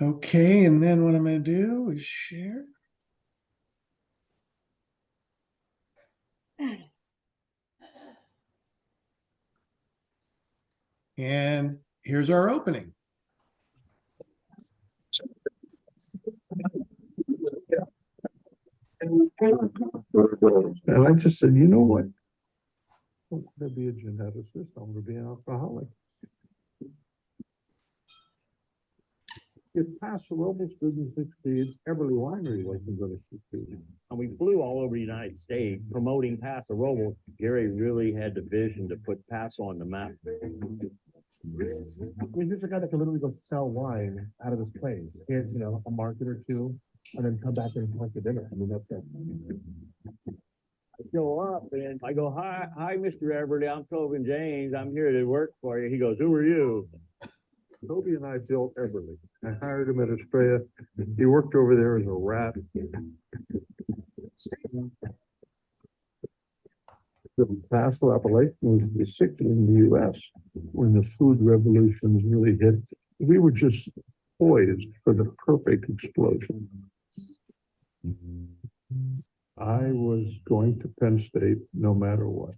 Okay, and then what I'm going to do is share. And here's our opening. And I just said, you know what? I'm going to be a geneticist. I'm going to be an alcoholic. If Paso Robles didn't succeed, Eberle Winery wasn't going to succeed. And we flew all over the United States promoting Paso Robles. Gary really had the vision to put Paso on the map. I mean, here's a guy that can literally go sell wine out of his place, get, a market or two, and then come back and talk to dinner. I mean, that's it. I show up and I go, hi, Mr. Eberle, I'm Tobin James. I'm here to work for you. He goes, who are you? Toby and I built Eberle. I hired him at Estrella. He worked over there as a rat. The Paso Appellation was the sixth in the U.S. when the food revolutions really hit. We were just poised for the perfect explosion. I was going to Penn State no matter what.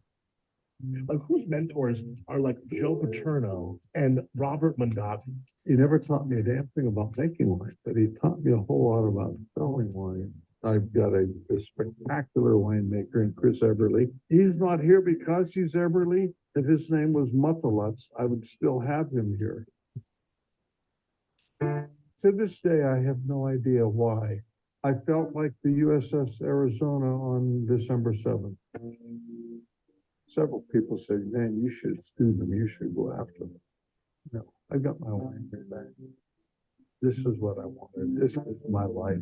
Like, whose mentors are like Joe Paterno and Robert Mondavi? He never taught me a damn thing about making wine, but he taught me a whole lot about selling wine. I've got a spectacular winemaker in Chris Eberle. He's not here because he's Eberle. If his name was Muttalutz, I would still have him here. To this day, I have no idea why. I felt like the USS Arizona on December 7th. Several people said, man, you should sue them. You should go after them. No, I got my wine back. This is what I wanted. This is my life.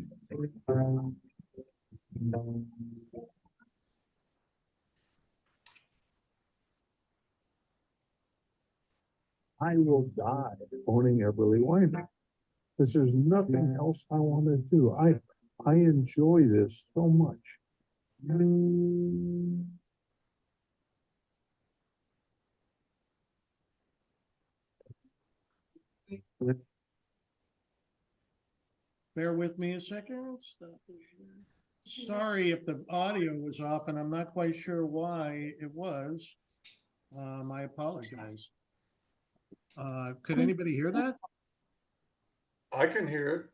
I will die owning Eberle Winery because there's nothing else I want to do. I enjoy this so much. Bear with me a second. Sorry if the audio was off, and I'm not quite sure why it was. I apologize. Could anybody hear that? I can hear it.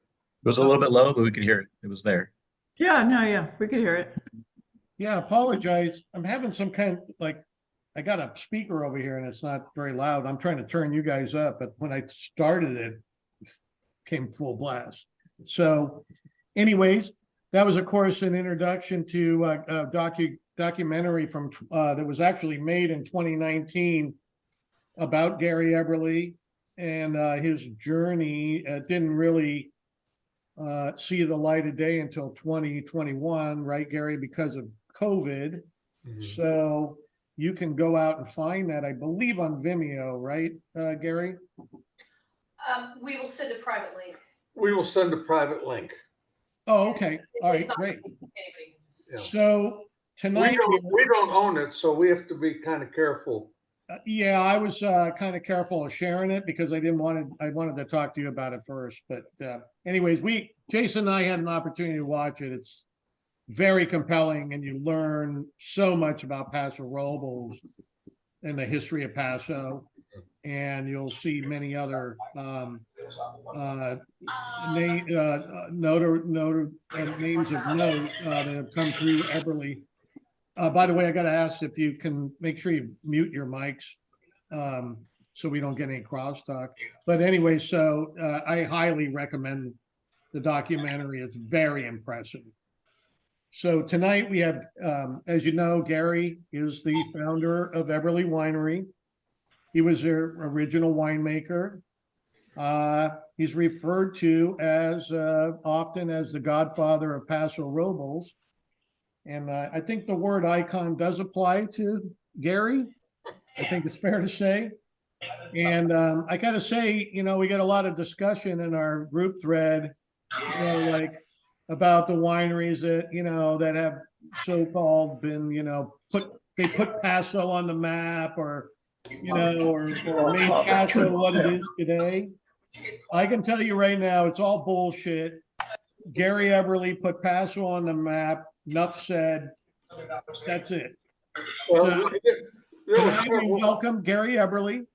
It was a little bit low, but we could hear it. It was there. Yeah, we could hear it. Yeah, apologize. I'm having some kind I got a speaker over here and it's not very loud. I'm trying to turn you guys up, but when I started it came full blast. So anyways, that was of course an introduction to a documentary from that was actually made in 2019 about Gary Eberle and his journey. Didn't really see the light of day until 2021, right, Gary, because of COVID. Mm-hmm. So you can go out and find that, I believe, on Vimeo, right, Gary? We will send a private link. We will send a private link. Oh, okay. All right, great. Yeah. So tonight we don't own it, so we have to be kind of careful. Yeah, I was kind of careful of sharing it because I wanted to talk to you about it first. But anyways, Jason and I had an opportunity to watch it. It's very compelling, and you learn so much about Paso Robles and the history of Paso, and you'll see many other names of note that have come through Eberle. By the way, I got to ask if you can make sure you mute your mics so we don't get any crosstalk. But anyway, so I highly recommend the documentary. It's very impressive. So tonight we have, as you know, Gary is the founder of Eberle Winery. He was their original winemaker. He's referred to as often as the godfather of Paso Robles. And I think the word icon does apply to Gary. I think it's fair to say. And I got to say, we get a lot of discussion in our group thread, about the wineries that, that have so-called been, they put Paso on the map or made Paso what it is today. I can tell you right now, it's all bullshit. Gary Eberle put Paso on the map. Enough said. That's it. Well, there were Tonight, we several, welcome Gary Eberle,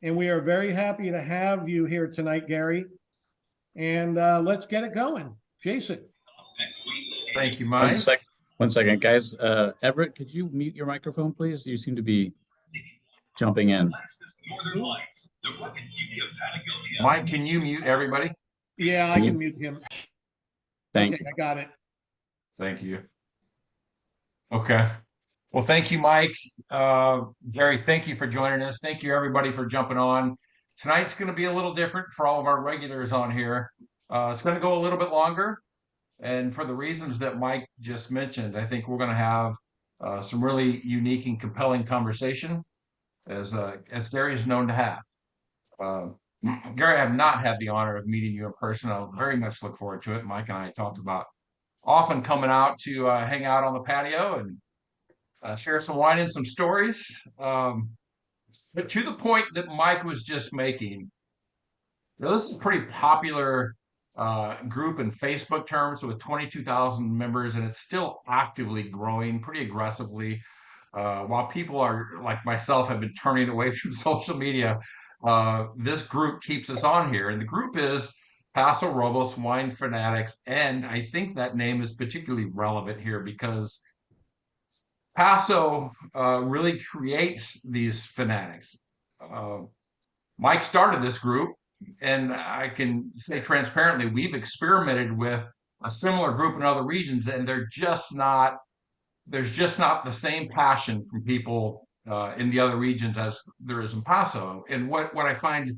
and we are very happy to have you here tonight, Gary. And let's get it going. Jason. Thank you, One Mike. sec, one second, guys. Everett, could you mute your microphone, please? You seem to be jumping in. Mike, can you mute everybody? Yeah, I can mute him. Thank Okay, you. I got it. Thank you. Okay. Well, thank you, Mike. Gary, thank you for joining us. Thank you, everybody, for jumping on. Tonight's going to be a little different for all of our regulars on here. It's going to go a little bit longer. And for the reasons that Mike just mentioned, I think we're going to have some really unique and compelling conversation, as Gary is known to have. Gary, I have not had the honor of meeting you in person. I'll very much look forward to it. Mike and I talked about often coming out to hang out on the patio and share some wine and some stories. But to the point that Mike was just making, this is a pretty popular group in Facebook terms with 22,000 members, and it's still actively growing pretty aggressively. While people are like myself have been turning away from social media, this group keeps us on here. And the group is Paso Robles Wine Fanatics. And I think that name is particularly relevant here because Paso really creates these fanatics. Mike started this group, and I can say transparently, we've experimented with a similar group in other regions, and there's just not the same passion from people in the other regions as there is in Paso. And what I find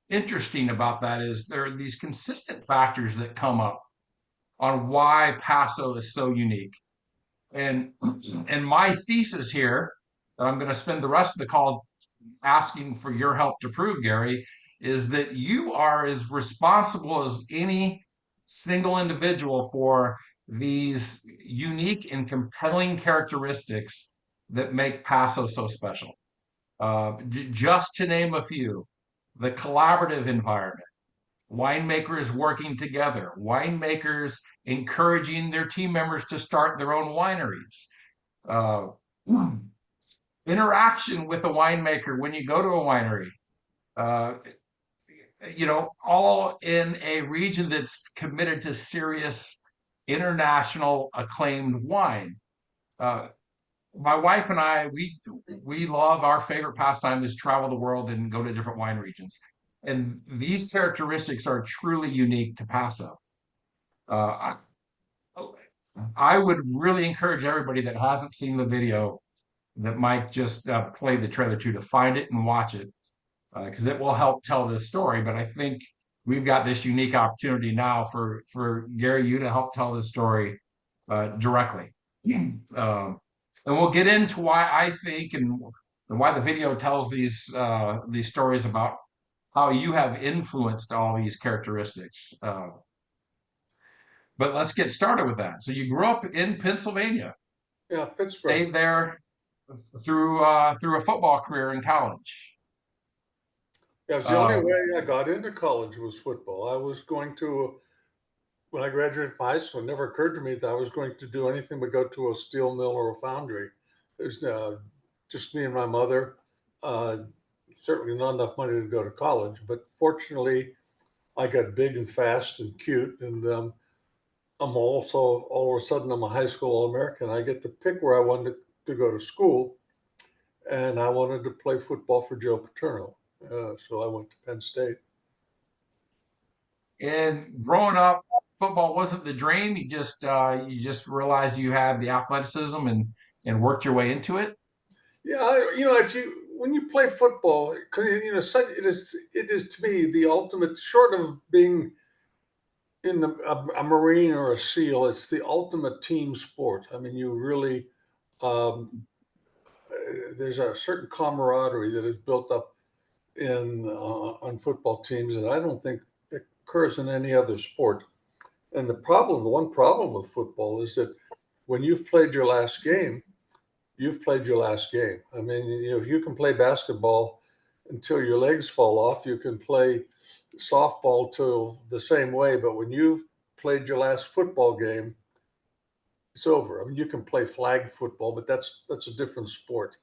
interesting about that is there are these consistent factors that come up on why Paso is so unique. And my thesis here, that I'm going to spend the rest of the call asking for your help to prove, Gary, is that you are as responsible as any single individual for these unique and compelling characteristics that make Paso so special. Just to name a few, the collaborative environment, winemakers working together, winemakers encouraging their team members to start their own wineries, uh, interaction with a winemaker when you go to a winery, uh, all in a region that's committed to serious international acclaimed wine. My wife and I, we love, our favorite pastime is travel the world and go to different wine regions. And these characteristics are truly unique to Paso. I would really encourage everybody that hasn't seen the video that Mike just played the trailer to find it and watch it, because it will help tell this story. But I think we've got this unique opportunity now for Gary, you to help tell this story directly. And we'll get into why I think and why the video tells these stories about how you have influenced all these characteristics. But let's get started with that. So you grew up in Pennsylvania. yeah, Pittsburgh. Stayed there through a football career in college. Yeah, it's the only way I got into college was football. I was going to, when I graduated from high school, it never occurred to me that I was going to do anything but go to a steel mill or a foundry. There's just me and my mother. Certainly not enough money to go to college, but fortunately, I got big and fast and cute, and I'm also all of a sudden I'm a high school All-American. I get to pick where I wanted to go to school, and I wanted to play football for Joe Paterno. So I went to Penn State. And growing up, football wasn't the dream. You just realized you had the athleticism and worked your way into it. Yeah, when you play football, it is to me the ultimate, short of being in a Marine or a SEAL, it's the ultimate team sport. I mean, you really there's a certain camaraderie that is built up on football teams that I don't think occurs in any other sport. And the one problem with football is that when you've played your last game, you've played your last game. I mean, if you can play basketball until your legs fall off. You can play softball till the same way, but when you've played your last football game, it's over. I mean, you can play flag football, but that's a different sport.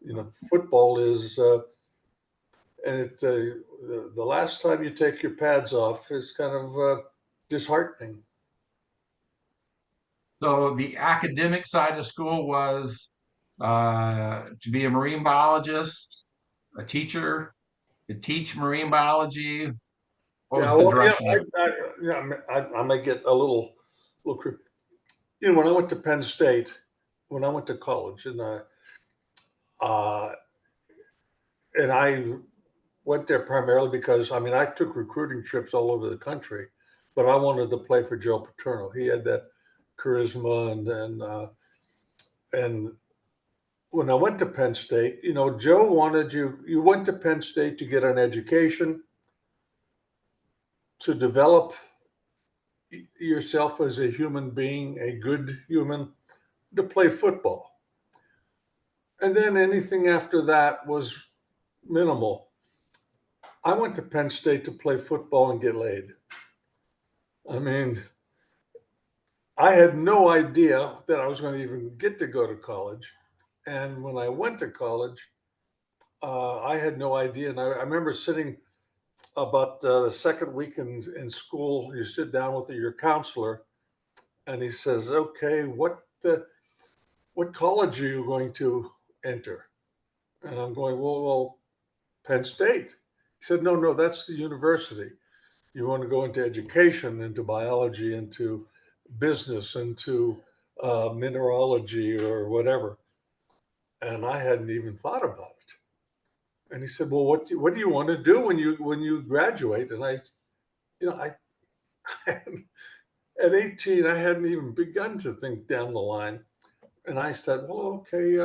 You know, football is, and it's the last time you take your pads off is kind of disheartening. So the academic side of school was to be a marine biologist, a teacher, to teach marine biology. What was Yeah, the well, direction of it? I may get a little. You know, when I went to Penn State, when I went to college, uh, and I went there primarily because, I mean, I took recruiting trips all over the country, but I wanted to play for Joe Paterno. He had that charisma, and when I went to Penn State, you know, Joe wanted you went to Penn State to get an education, to develop yourself as a human being, a good human, to play football. And then anything after that was minimal. I went to Penn State to play football and get laid. I mean, I had no idea that I was going to even get to go to college. And when I went to college, I had no idea. And I remember sitting about the second week in school, you sit down with your counselor, and he says, "Okay, what college are you going to enter?" And I'm going, well, Penn State. He said, no, that's the university. You want to go into education, into biology, into business, into mineralogy or whatever. And I hadn't even thought about it. And he said, well, what do you want to do when you graduate? And I at 18, I hadn't even begun to think down the line. And I said, well, okay,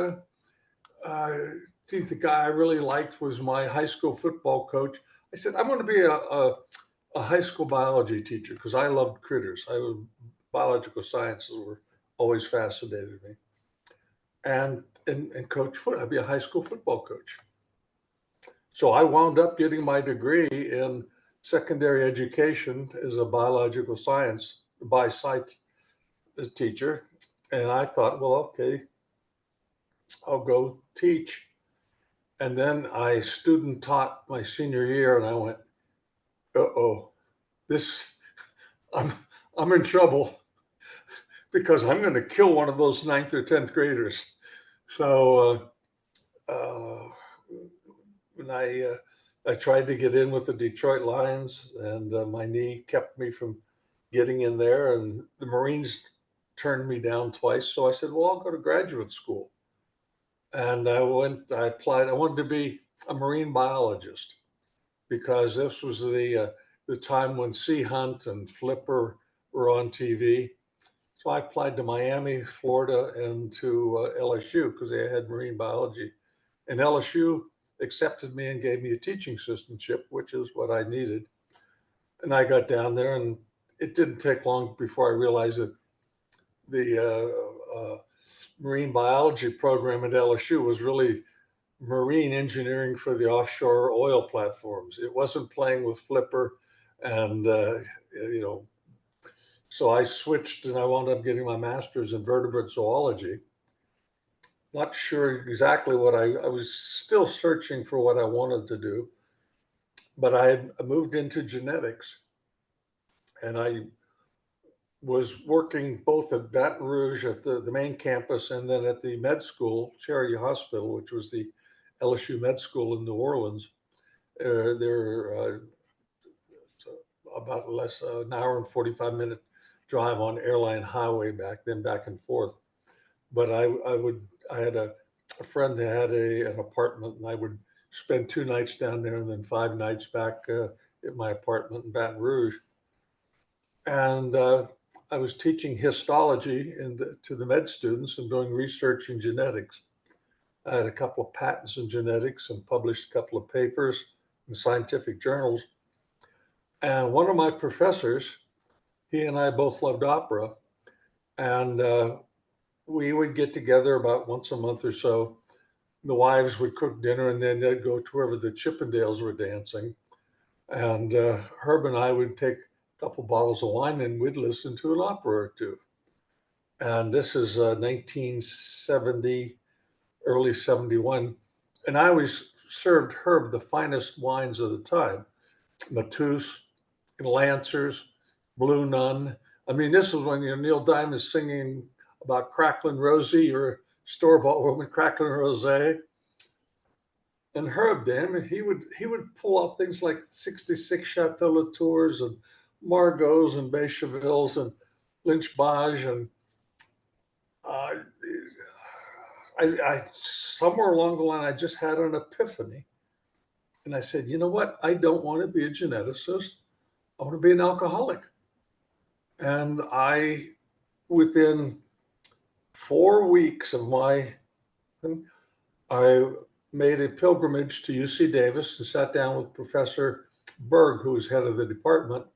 the guy I really liked was my high school football coach. I said, I'm going to be a high school biology teacher because I loved critters. Biological sciences were always fascinated me. And coach foot. I'd be a high school football coach. So I wound up getting my degree in secondary education as a biological science bi-site teacher. And I thought, well, okay, I'll go teach. And then I student taught my senior year, and I went, uh-oh, this, I'm, I'm in trouble because I'm going to kill one of those 9th or 10th graders. So when I tried to get in with the Detroit Lions, and my knee kept me from getting in there, and the Marines turned me down twice. So I said, well, I'll go to graduate school. And I applied. I wanted to be a marine biologist because this was the time when Sea Hunt and Flipper were on TV. So I applied to Miami, Florida, and to LSU because they had marine biology. And LSU accepted me and gave me a teaching assistantship, which is what I needed. And I got down there, and it didn't take long before I realized that the marine biology program at LSU was really marine engineering for the offshore oil platforms. It wasn't playing with Flipper, and so I switched, and I wound up getting my master's in vertebrate zoology. Not sure exactly what I was still searching for what I wanted to do, but I had moved into genetics, and I was working both at Baton Rouge at the main campus and then at the med school, Charity Hospital, which was the LSU med school in New Orleans. They're about an hour and 45-minute drive on Airline Highway back and forth. But I had a friend that had an apartment, and I would spend 2 nights down there and then 5 nights back at my apartment in Baton Rouge. And I was teaching histology to the med students and doing research in genetics. I had a couple of patents in genetics and published a couple of papers in scientific journals. And one of my professors, he and I both loved opera, and we would get together about once a month or so, the wives would cook dinner, and then they'd go to wherever the Chippendales were dancing. And Herb and I would take a couple bottles of wine and we'd listen to an opera or two. And this is 1970, early 71. And I always served Herb the finest wines of the time, Mateus, Lancers, Blue Nun. I mean, this was when Neil Diamond's singing about Cracklin' Rosie or store-bought woman Cracklin' Rosé. And Herb, damn, he would pull out things like 66 Chateau Latours and Margaux and Bechevilles and Lynch Bage, and I somewhere along the line I just had an epiphany, and I said, you know what? I don't want to be a geneticist. I want to be an alcoholic. And within 4 weeks of I made a pilgrimage to UC Davis and sat down with Professor Berg, who was head of the department.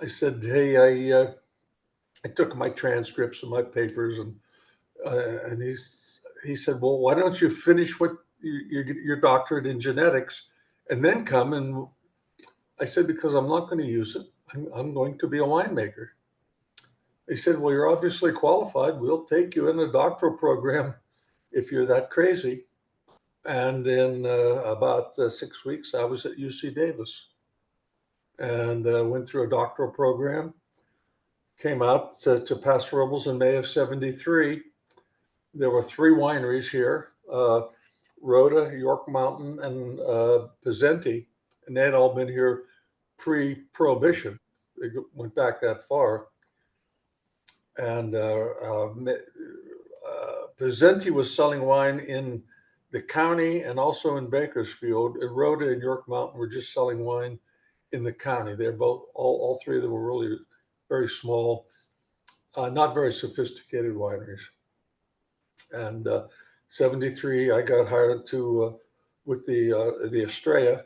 I said, hey, I took my transcripts and my papers, and he said, well, why don't you finish your doctorate in genetics and then come? And I said, because I'm not going to use it. I'm going to be a winemaker. He said, well, you're obviously qualified. We'll take you in a doctoral program if you're that crazy. And in about 6 weeks, I was at UC Davis and went through a doctoral program, came out to Paso Robles in May of 73. There were 3 wineries here, Rhoda, York Mountain, and Pizzenti, and they had all been here pre-Prohibition. They went back that far. And Pizzenti was selling wine in the county and also in Bakersfield. And Rhoda and York Mountain were just selling wine in the county. They're both, all 3 of them were really very small, not very sophisticated wineries. And 73, I got hired with the Estrella,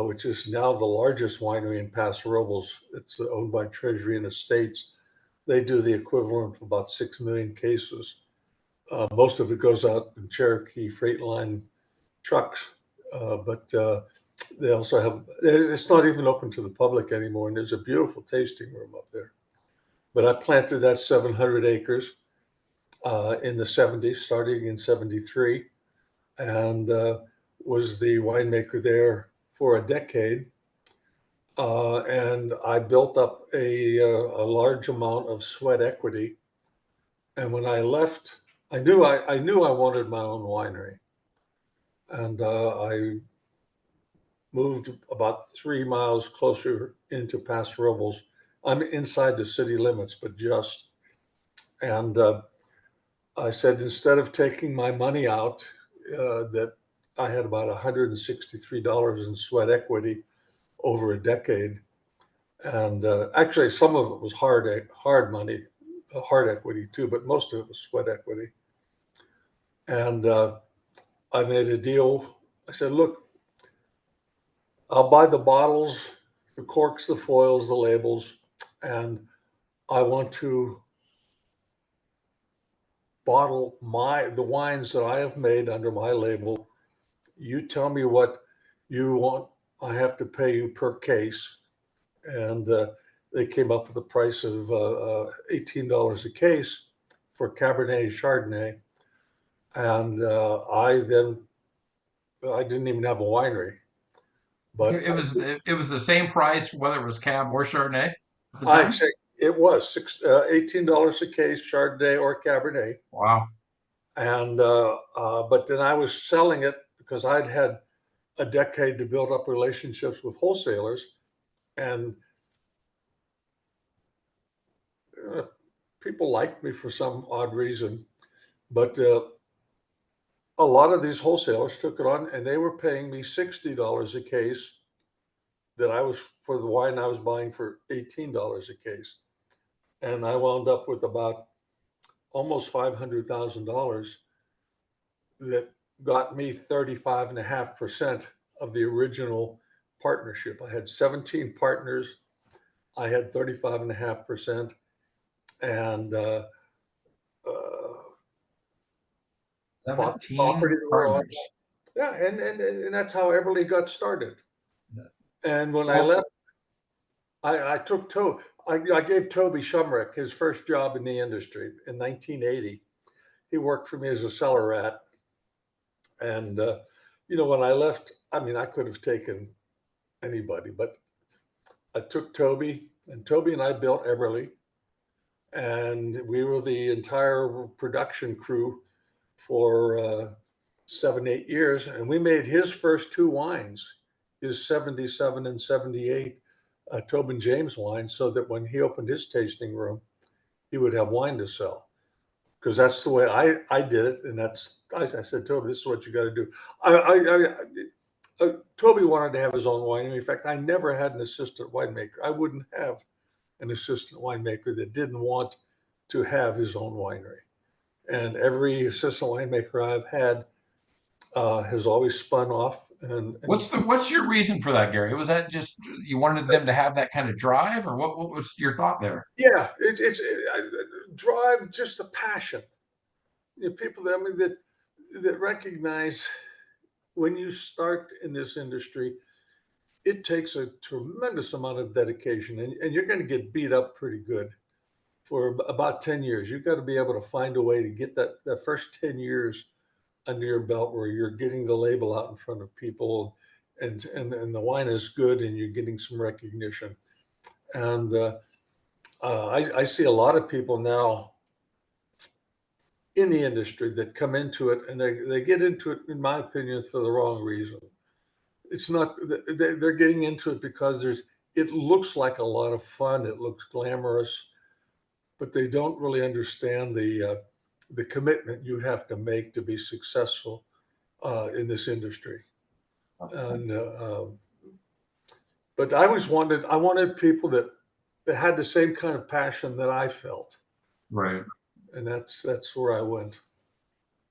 which is now the largest winery in Paso Robles. It's owned by Treasury and Estates. They do the equivalent of about 6 million cases. Most of it goes out in Cherokee Freight trucks, but they also have, it's not even open to the public anymore, and there's a beautiful tasting room up there. But I planted that 700 acres in the 70s, starting in 73, and was the winemaker there for a decade. And I built up a large amount of sweat equity. And when I left, I knew I wanted my own winery. And I moved about 3 miles closer into Paso Robles. I'm inside the city limits, but just. And I said, instead of taking my money out, that I had about $163 in sweat equity over a decade. And actually, some of it was hard money, hard equity too, but most of it was sweat equity. And I made a deal. I said, look, I'll buy the bottles, the corks, the foils, the labels, and I want to bottle the wines that I have made under my label. You tell me what you want. I have to pay you per case. And they came up with a price of $18 a case for Cabernet Chardonnay. And I didn't even have a winery. But It was the same price whether it was Cab or Chardonnay at the I time? say it was $18 a case, Chardonnay or Cabernet. Wow. And but then I was selling it because I'd had a decade to build up relationships with wholesalers, and people liked me for some odd reason. But a lot of these wholesalers took it on, and they were paying me $60 a case that I was for the wine I was buying for $18 a case. And I wound up with about almost $500,000 that got me 35.5% of the original partnership. I had 17 partners. I had 35.5%. And 17 property that we're on. partners. Yeah, and that's how Eberle got started. And when I Well- left, I took I gave Toby Shumrick his first job in the industry in 1980. He worked for me as a cellar rat. And, when I left, I mean, I could have taken anybody, but I took Toby, and Toby and I built Eberle. And we were the entire production crew for 7, 8 years. And we made his first two wines, his 77 and 78 Tobin James wine, so that when he opened his tasting room, he would have wine to sell. Because that's the way I did it. And I said, Toby, this is what you got to do. Toby wanted to have his own winery. In fact, I never had an assistant winemaker. I wouldn't have an assistant winemaker that didn't want to have his own winery. And every assistant winemaker I've had has always spun off. And What's your reason for that, Gary? Was that just you wanted them to have that kind of drive, or what was your thought there? yeah, it's drive, just the passion. People that recognize when you start in this industry, it takes a tremendous amount of dedication, and you're going to get beat up pretty good for about 10 years. You've got to be able to find a way to get that first 10 years under your belt where you're getting the label out in front of people, and the wine is good and you're getting some recognition. And I see a lot of people now in the industry that come into it, and they get into it, in my opinion, for the wrong reason. It's not, they're getting into it because it looks like a lot of fun. It looks glamorous, but they don't really understand the commitment you have to make to be successful in this industry. And but I wanted people that had the same kind of passion that I felt, Right. and that's where I went.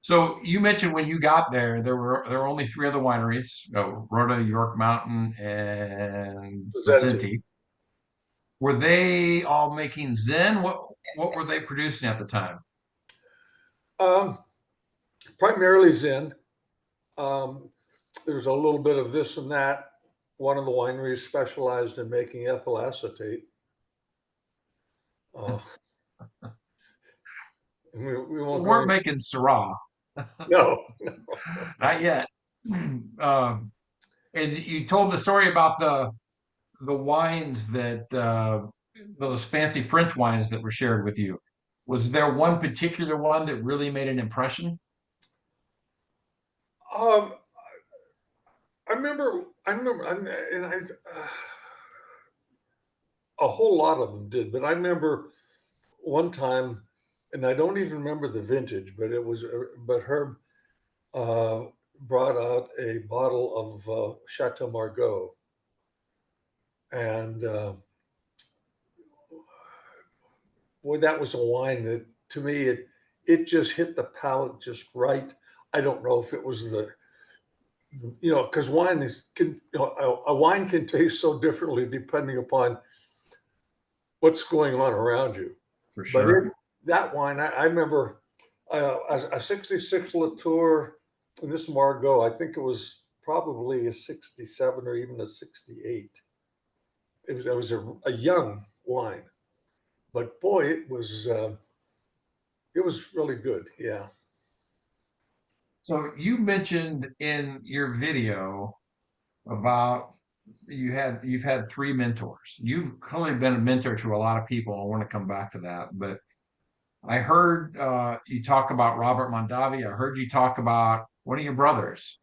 So you mentioned when you got there, there were only three other wineries: Rhoda, York Mountain, and Zenti. Were they all making Zen? What were they producing at the time? Primarily Zen. There's a little bit of this and that. One of the wineries specialized in making ethyl acetate. We won't weren't making Syrah. No. Not yet. And you told the story about the wines that those fancy French wines that were shared with you. Was there one particular one that really made an impression? I remember, a whole lot of them did, but I remember one time, and I don't even remember the vintage, but Herb brought out a bottle of Chateau Margaux, and boy, that was a wine that, to me, it just hit the palate just right. I don't know if it was because a wine can taste so differently depending upon what's going on around you. For sure. But that wine, I remember a 66 Latour, and this Margaux, I think it was probably a 67 or even a 68. It was a young wine, but boy, it was really good. Yeah. So you mentioned in your video about you've had three mentors. You've clearly been a mentor to a lot of people. I want to come back to that, but I heard you talk about Robert Mondavi. I heard you talk about one of your brothers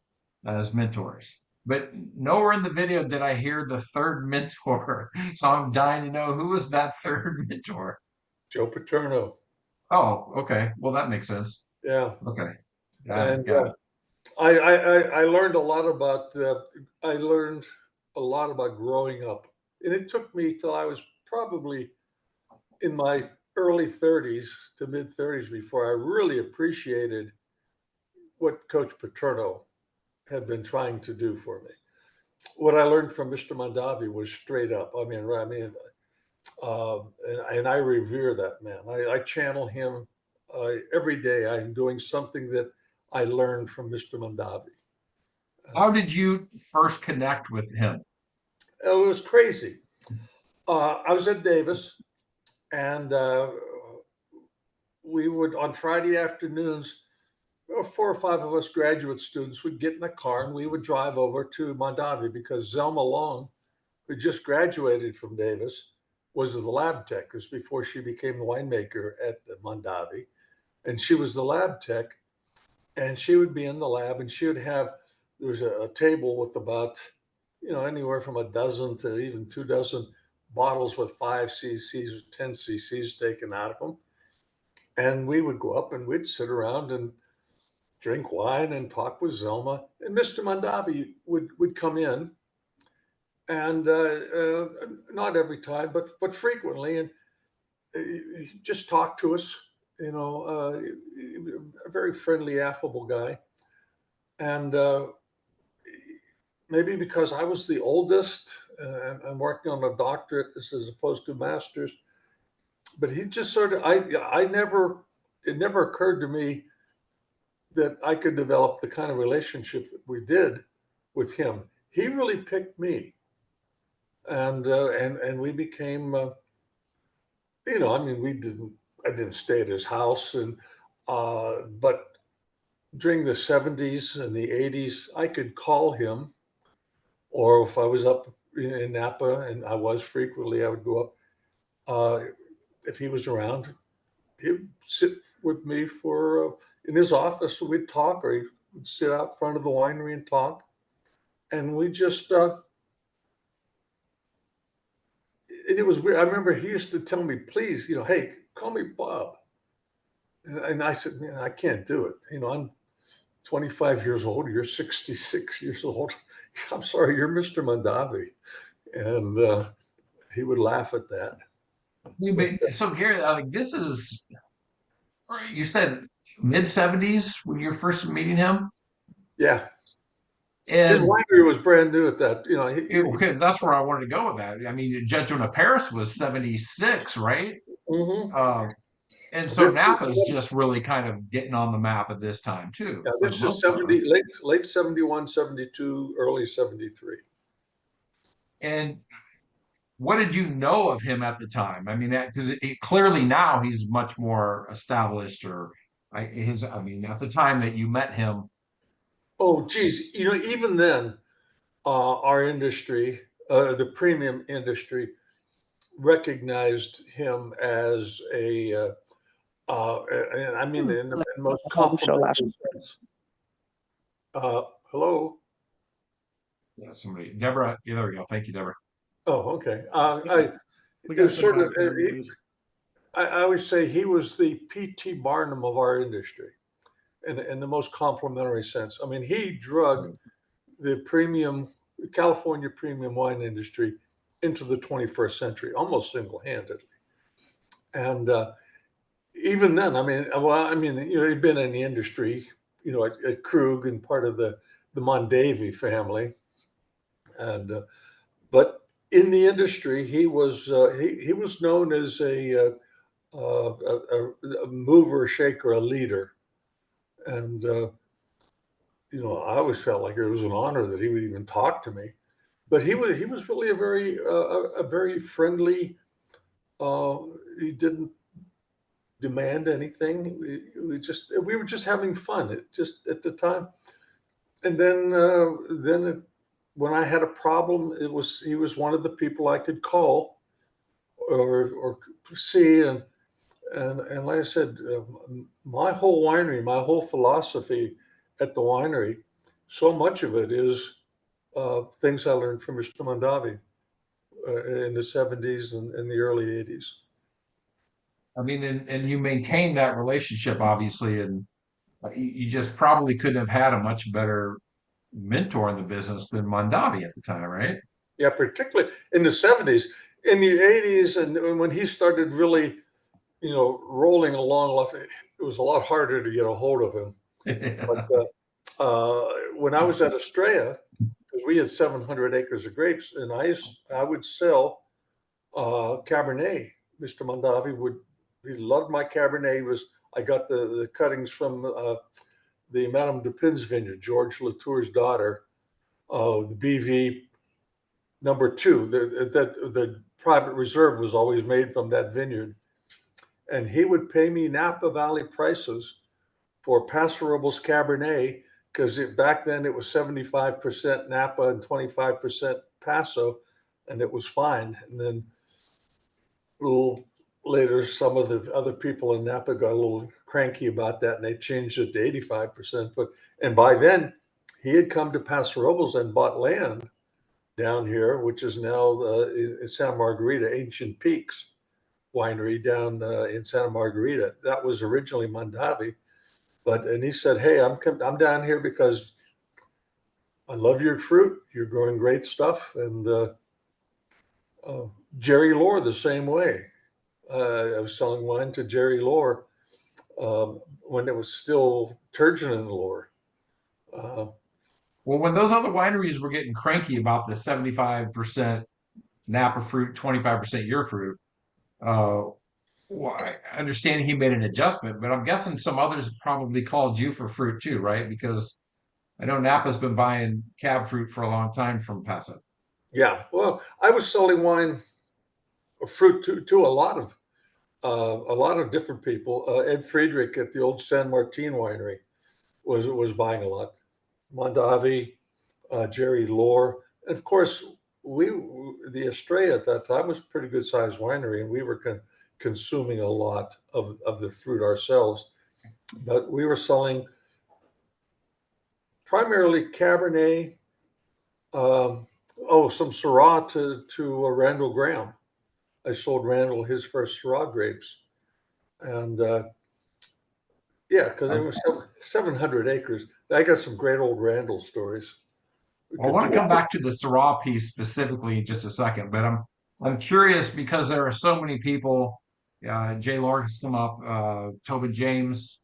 as mentors, but nowhere in the video did I hear the third mentor. So I'm dying to know, who was that third mentor? Joe Paterno. Oh, okay. Well, that makes sense. Yeah. Okay. And Got it. I learned a lot about growing up, and it took me till I was probably in my early 30s to mid 30s before I really appreciated what Coach Paterno had been trying to do for me. What I learned from Mr. Mondavi was straight up. And I revere that man. I channel him every day. I'm doing something that I learned from Mr. Mondavi. How did you first connect with him? It was crazy. I was at Davis, and we would, on Friday afternoons, 4 or 5 of us graduate students would get in the car and we would drive over to Mondavi because Zelma Long, who just graduated from Davis, was the lab tech. This was before she became the winemaker at the Mondavi. And she was the lab tech. And she would be in the lab and she would have, there was a table with about, anywhere from a dozen to even 2 dozen bottles with 5 cc's or 10 cc's taken out of them. And we would go up and we'd sit around and drink wine and talk with Zelma. And Mr. Mondavi would come in, and not every time, but frequently, and he just talk to us. A very friendly, affable guy. And maybe because I was the oldest, and I'm working on a doctorate as opposed to master's, but he just sort of, it never occurred to me that I could develop the kind of relationship that we did with him. He really picked me, and we became, I didn't stay at his house, but during the 70s and the 80s, I could call him, or if I was up in Napa, and I was frequently, I would go up. If he was around, he would sit with me in his office. We'd talk, or he would sit out front of the winery and talk. And we just, and it was weird. I remember he used to tell me, please, hey, call me Bob. And I said, man, I can't do it. I'm 25 years old. You're 66 years old. I'm sorry, you're Mr. Mondavi. And he would laugh at that. So Gary, this is, you said mid-70s when you're first meeting him? Yeah. His And winery was brand new at that. okay, that's where I wanted to go with that. I mean, Gentleman of Paris was 76, right? Mhm. And so Napa's just really kind of getting on the map at this time too. Yeah, this is 70, late 71, 72, early 73. And what did you know of him at the time? I mean, because clearly now he's much more established, or I mean, at the time that you met him. Oh, geez. Even then, our industry, the premium industry, recognized him as and I mean, in the most complimentary sense. Hello? Yeah, somebody, Deborah. Yeah, there we go. Thank you, Deborah. Oh, okay. We It got was some sort of, background news. I always say he was the P.T. Barnum of our industry in the most complimentary sense. I mean, he drug the California premium wine industry into the 21st century, almost single-handedly. And even then, he'd been in the industry, at Krug and part of the Mondavi family. And, but in the industry, he was known as a mover, shaker, a leader. And, I always felt like it was an honor that he would even talk to me. But he was really a very friendly. He didn't demand anything. We were just having fun. Just at the time. And then when I had a problem, he was one of the people I could call or see. And like I said, my whole winery, my whole philosophy at the winery, so much of it is things I learned from Mr. Mondavi in the 70s and the early 80s. I mean, and you maintain that relationship, obviously, and you just probably couldn't have had a much better mentor in the business than Mondavi at the time, right? Yeah, particularly in the 70s. In the 80s, and when he started really, rolling along, it was a lot harder to get a hold of him. But when I was at Estrella, because we had 700 acres of grapes, and I would sell Cabernet. Mr. Mondavi he loved my Cabernet. I got the cuttings from the Madame Dupin's vineyard, George Latour's daughter, the BV #2. The private reserve was always made from that vineyard. And he would pay me Napa Valley prices for Paso Robles Cabernet, because back then it was 75% Napa and 25% Paso, and it was fine. And then a little later, some of the other people in Napa got a little cranky about that, and they changed it to 85%. And by then, he had come to Paso Robles and bought land down here, which is now in Santa Margarita, Ancient Peaks Winery down in Santa Margarita. That was originally Mondavi, and he said, "Hey, I'm down here because I love your fruit. You're growing great stuff." And Jerry Lohr the same way. I was selling wine to Jerry Lohr when it was still Turgeon and Lohr. Well, when those other wineries were getting cranky about the 75% Napa fruit, 25% your fruit, well, I understand he made an adjustment, but I'm guessing some others probably called you for fruit too, right? Because I know Napa's been buying cab fruit for a long time from Paso. Yeah, well, I was selling wine, fruit to a lot of different people. Ed Friedrich at the old San Martin winery was buying a lot. Mondavi, Jerry Lohr, and of course the Estrella at that time was a pretty good sized winery, and we were consuming a lot of the fruit ourselves. But we were selling primarily Cabernet, some Syrah to Randall Graham. I sold Randall his first Syrah grapes, and yeah, because it was 700 acres. I got some great old Randall stories. I want to come back to the Syrah piece specifically in just a second, but I'm curious because there are so many people. Jay Lord has come up, Tobin James.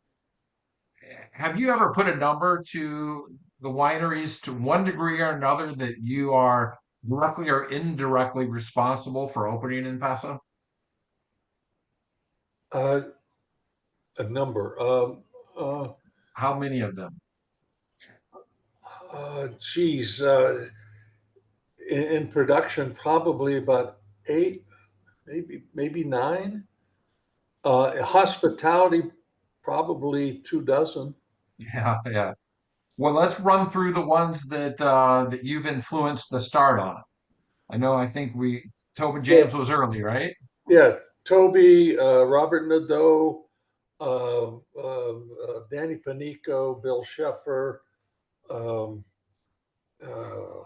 Have you ever put a number to the wineries to one degree or another that you are directly or indirectly responsible for opening in Paso? A number. How many of them? Geez, in production, probably about 8, maybe 9. Hospitality, probably 24. Yeah, yeah. Well, let's run through the ones that you've influenced the start on. I think Tobin James was early, right? Yeah, Toby, Robert Nadeau, Danny Panico, Bill Sheffer, um, uh,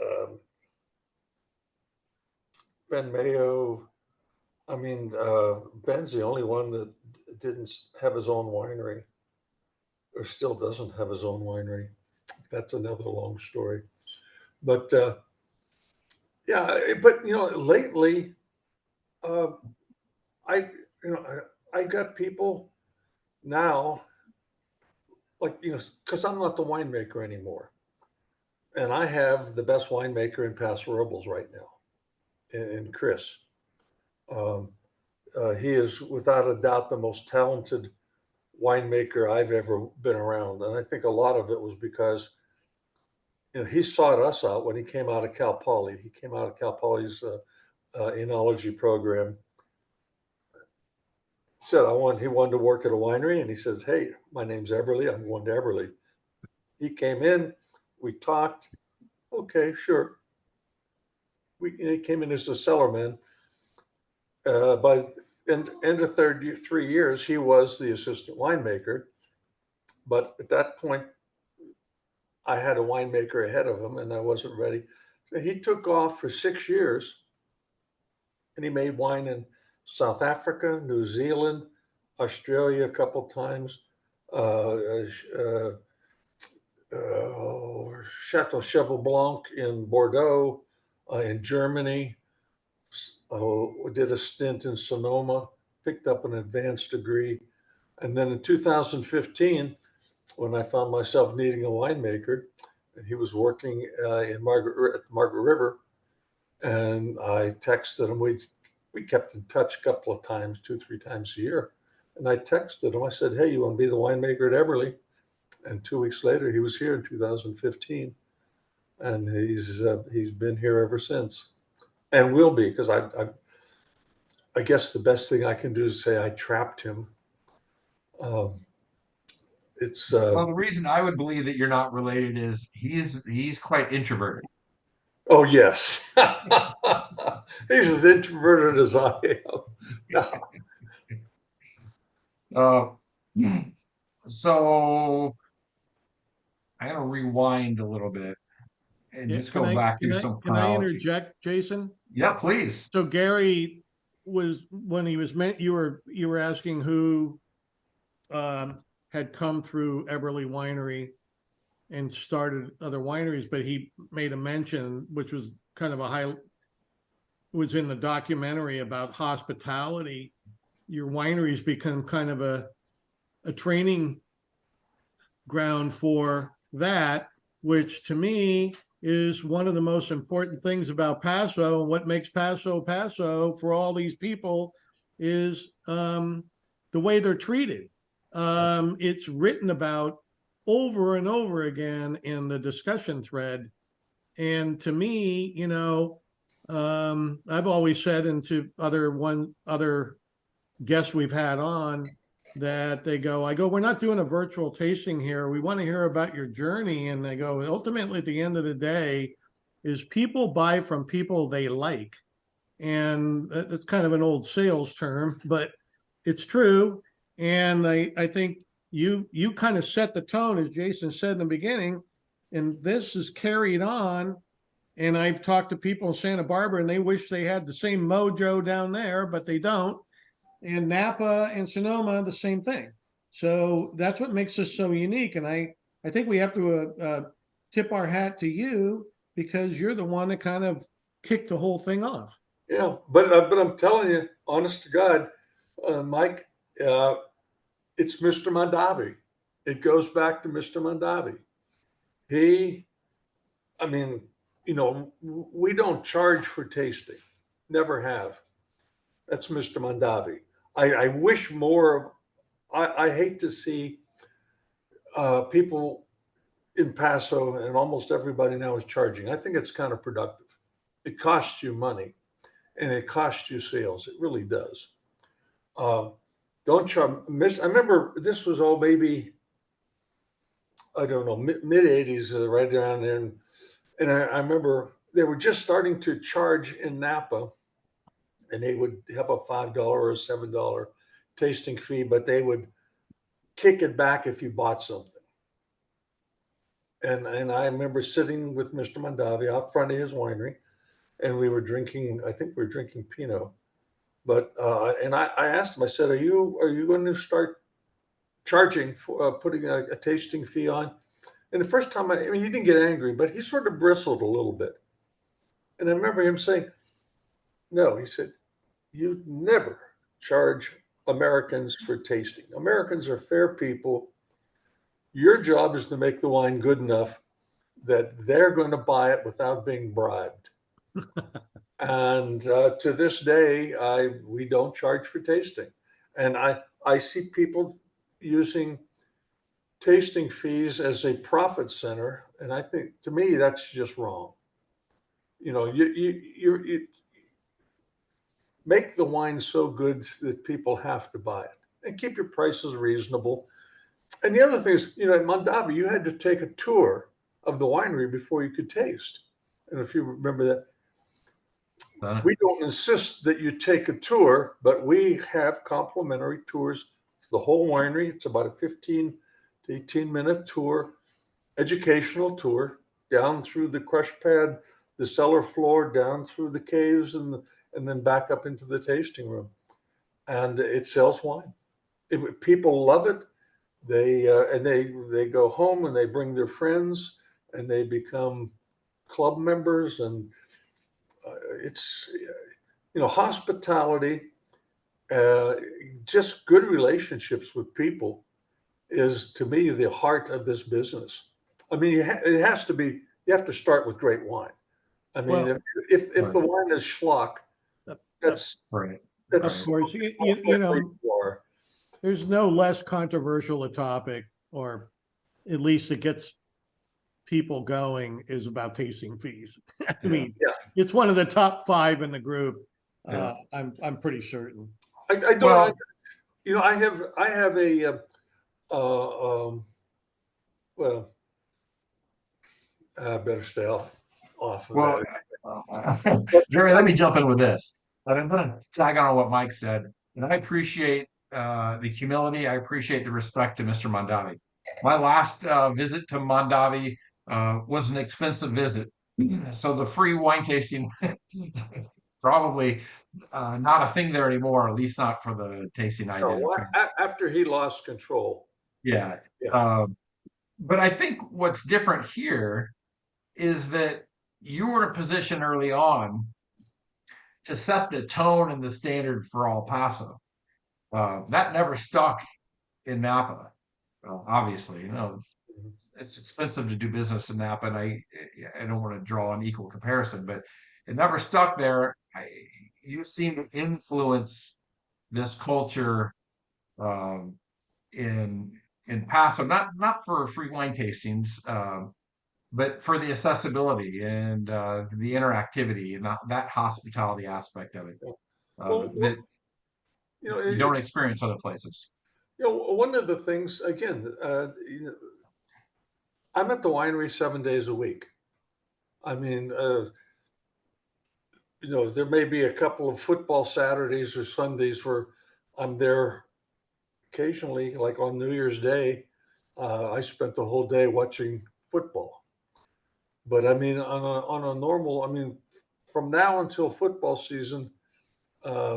um, Ben Mayo. I mean, Ben's the only one that didn't have his own winery, or still doesn't have his own winery. That's another long story. But yeah, but lately, I I got people now, like, because I'm not the winemaker anymore, and I have the best winemaker in Paso Robles right now, in Chris. Um, he is without a doubt the most talented winemaker I've ever been around, and I think a lot of it was because he sought us out when he came out of Cal Poly. He came out of Cal Poly's enology program. Said he wanted to work at a winery, and he says, "Hey, my name's Eberle. I'm going to Eberle." He came in, we talked. Okay, sure. He came in as a cellarman. By end of 3 years, he was the assistant winemaker. But at that point, I had a winemaker ahead of him, and I wasn't ready. So he took off for 6 years, and he made wine in South Africa, New Zealand, Australia a couple times, Chateau Cheval Blanc in Bordeaux, in Germany. Did a stint in Sonoma, picked up an advanced degree. And then in 2015, when I found myself needing a winemaker, and he was working in Margaret River, and I texted him. We kept in touch a couple of times, 2-3 times a year. And I texted him. I said, "Hey, you want to be the winemaker at Eberle?" And 2 weeks later, he was here in 2015, and he's been here ever since, and will be, because I guess the best thing I can do is say I trapped him. It's Well, the reason I would believe that you're not related is he's quite introverted. oh yes, he's as introverted as I am. No. So I gotta rewind a little bit and Yeah, just go back through some can I chronology. interject, Jason? Yeah, please. So Gary was, when he was meant, you were asking who had come through Eberle Winery and started other wineries, but he made a mention, which was kind of was in the documentary about hospitality. Your wineries become kind of a training ground for that, which to me is one of the most important things about Paso. What makes Paso Paso for all these people is the way they're treated. It's written about over and over again in the discussion thread. And to me, I've always said, and to other guests we've had on, that I go, we're not doing a virtual tasting here. We want to hear about your journey. And they go, ultimately, at the end of the day, is people buy from people they like. And it's kind of an old sales term, but it's true. And I think you kind of set the tone, as Jason said in the beginning, and this is carried on. And I've talked to people in Santa Barbara, and they wish they had the same mojo down there, but they don't. And Napa and Sonoma, the same thing. So that's what makes us so unique. And I think we have to tip our hat to you, because you're the one that kind of kicked the whole thing off. Yeah, but I'm telling you, honest to God, Mike, it's Mr. Mondavi. It goes back to Mr. Mondavi. I mean, we don't charge for tasting, never have. That's Mr. Mondavi. I wish more. I hate to see people in Paso, and almost everybody now is charging. I think it's counterproductive. It costs you money, and it costs you sales. It really does. Don't charge. I remember this was maybe, I don't know, mid 80s, right around there. And I remember they were just starting to charge in Napa, and they would have a $5 or a $7 tasting fee, but they would kick it back if you bought something. And I remember sitting with Mr. Mondavi out front of his winery, and we were drinking, I think we were drinking Pinot. But and I asked him, I said, are you going to start charging for putting a tasting fee on? And the first time, I mean, he didn't get angry, but he sort of bristled a little bit. And I remember him saying, no, he said, you never charge Americans for tasting. Americans are fair people. Your job is to make the wine good enough that they're going to buy it without being bribed. And to this day, we don't charge for tasting. And I see people using tasting fees as a profit center, and I think, to me, that's just wrong. You make the wine so good that people have to buy it, and keep your prices reasonable. And the other thing is, at Mondavi, you had to take a tour of the winery before you could taste. And if you remember that, we don't insist that you take a tour, but we have complimentary tours to the whole winery. It's about a 15 to 18-minute tour, educational tour, down through the crush pad, the cellar floor, down through the caves, and then back up into the tasting room. And it sells wine. People love it. They go home and they bring their friends, and they become club members. And it's hospitality, just good relationships with people is, to me, the heart of this business. I mean, it has to be. You have to start with great wine. I mean, Well, if the wine is schlock, that's Right. of course, there's no less controversial a topic or at least it gets people going, is about tasting fees. I mean, Yeah. it's one of the top 5 in the group. Yeah. I'm pretty certain. I don't, Well- you know, I have a, well, I better stay off of Well, that. Gary, let me jump in with this. I'm going to tag on what Mike said, and I appreciate the humility. I appreciate the respect to Mr. Mondavi. My last visit to Mondavi was an expensive visit, so the free wine tasting probably not a thing there anymore. At least not for the tasting I did. No, after he lost control. Yeah. Yeah. But I think what's different here is that you were in a position early on to set the tone and the standard for El Paso. That never stuck in Napa. Obviously, it's expensive to do business in Napa, and I don't want to draw an equal comparison, but it never stuck there. You seem to influence this culture in Paso, not for free wine tastings, but for the accessibility and the interactivity and that hospitality aspect of it that you don't experience other places. One of the things, again, I'm at the winery 7 days a week. I mean, there may be a couple of football Saturdays or Sundays where I'm there occasionally, like on New Year's Day. I spent the whole day watching football. But I mean, on a normal, I mean, from now until football season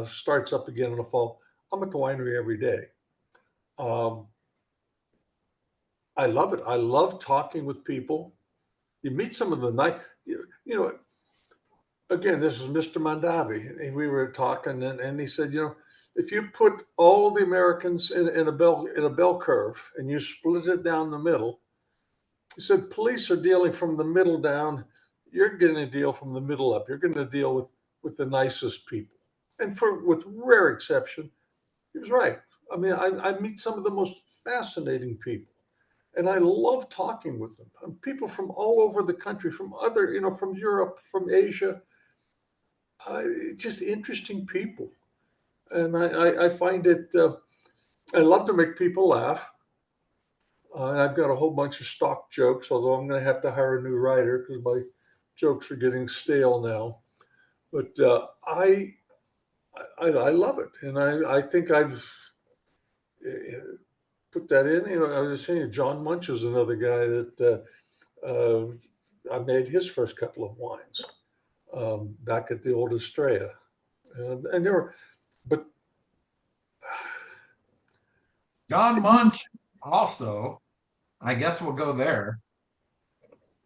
starts up again in the fall, I'm at the winery every day. I love it. I love talking with people. You meet some of the nice, again, this is Mr. Mondavi, and we were talking, and he said, if you put all the Americans in a bell curve and you split it down the middle, he said, police are dealing from the middle down. You're going to deal from the middle up. You're going to deal with the nicest people. And with rare exception, he was right. I mean, I meet some of the most fascinating people, and I love talking with them. And people from all over the country, from from Europe, from Asia, just interesting people. And I find it, I love to make people laugh. And I've got a whole bunch of stock jokes, although I'm going to have to hire a new writer because my jokes are getting stale now. But I love it, and I think I've put that in. I was saying John Munch is another guy that I made his first couple of wines back at the old Estrella, and there were, but John Munch also, I guess we'll go there.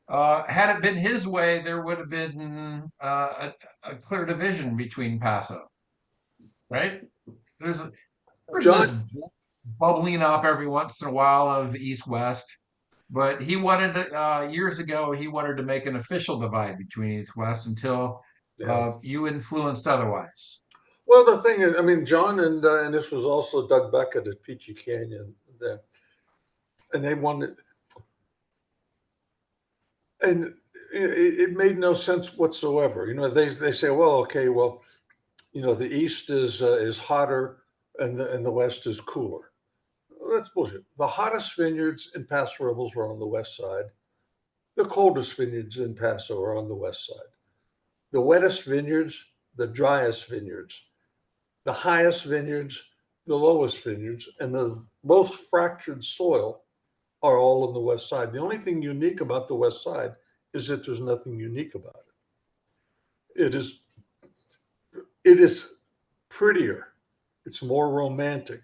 Had it been his way, there would have been a clear division between Paso, right? There's this bubbling up every once in a while of East-West, but he wanted years ago, he wanted to make an official divide between East-West until you influenced otherwise. Well, the thing is, I mean, John and this was also Doug Beckett at Peachy Canyon there, and they wanted, and it made no sense whatsoever. They say, well, okay, well, the East is hotter and the West is cooler. Well, that's bullshit. The hottest vineyards in Paso Robles were on the west side. The coldest vineyards in Paso are on the west side. The wettest vineyards, the driest vineyards, the highest vineyards, the lowest vineyards, and the most fractured soil are all on the west side. The only thing unique about the west side is that there's nothing unique about it. It is prettier. It's more romantic.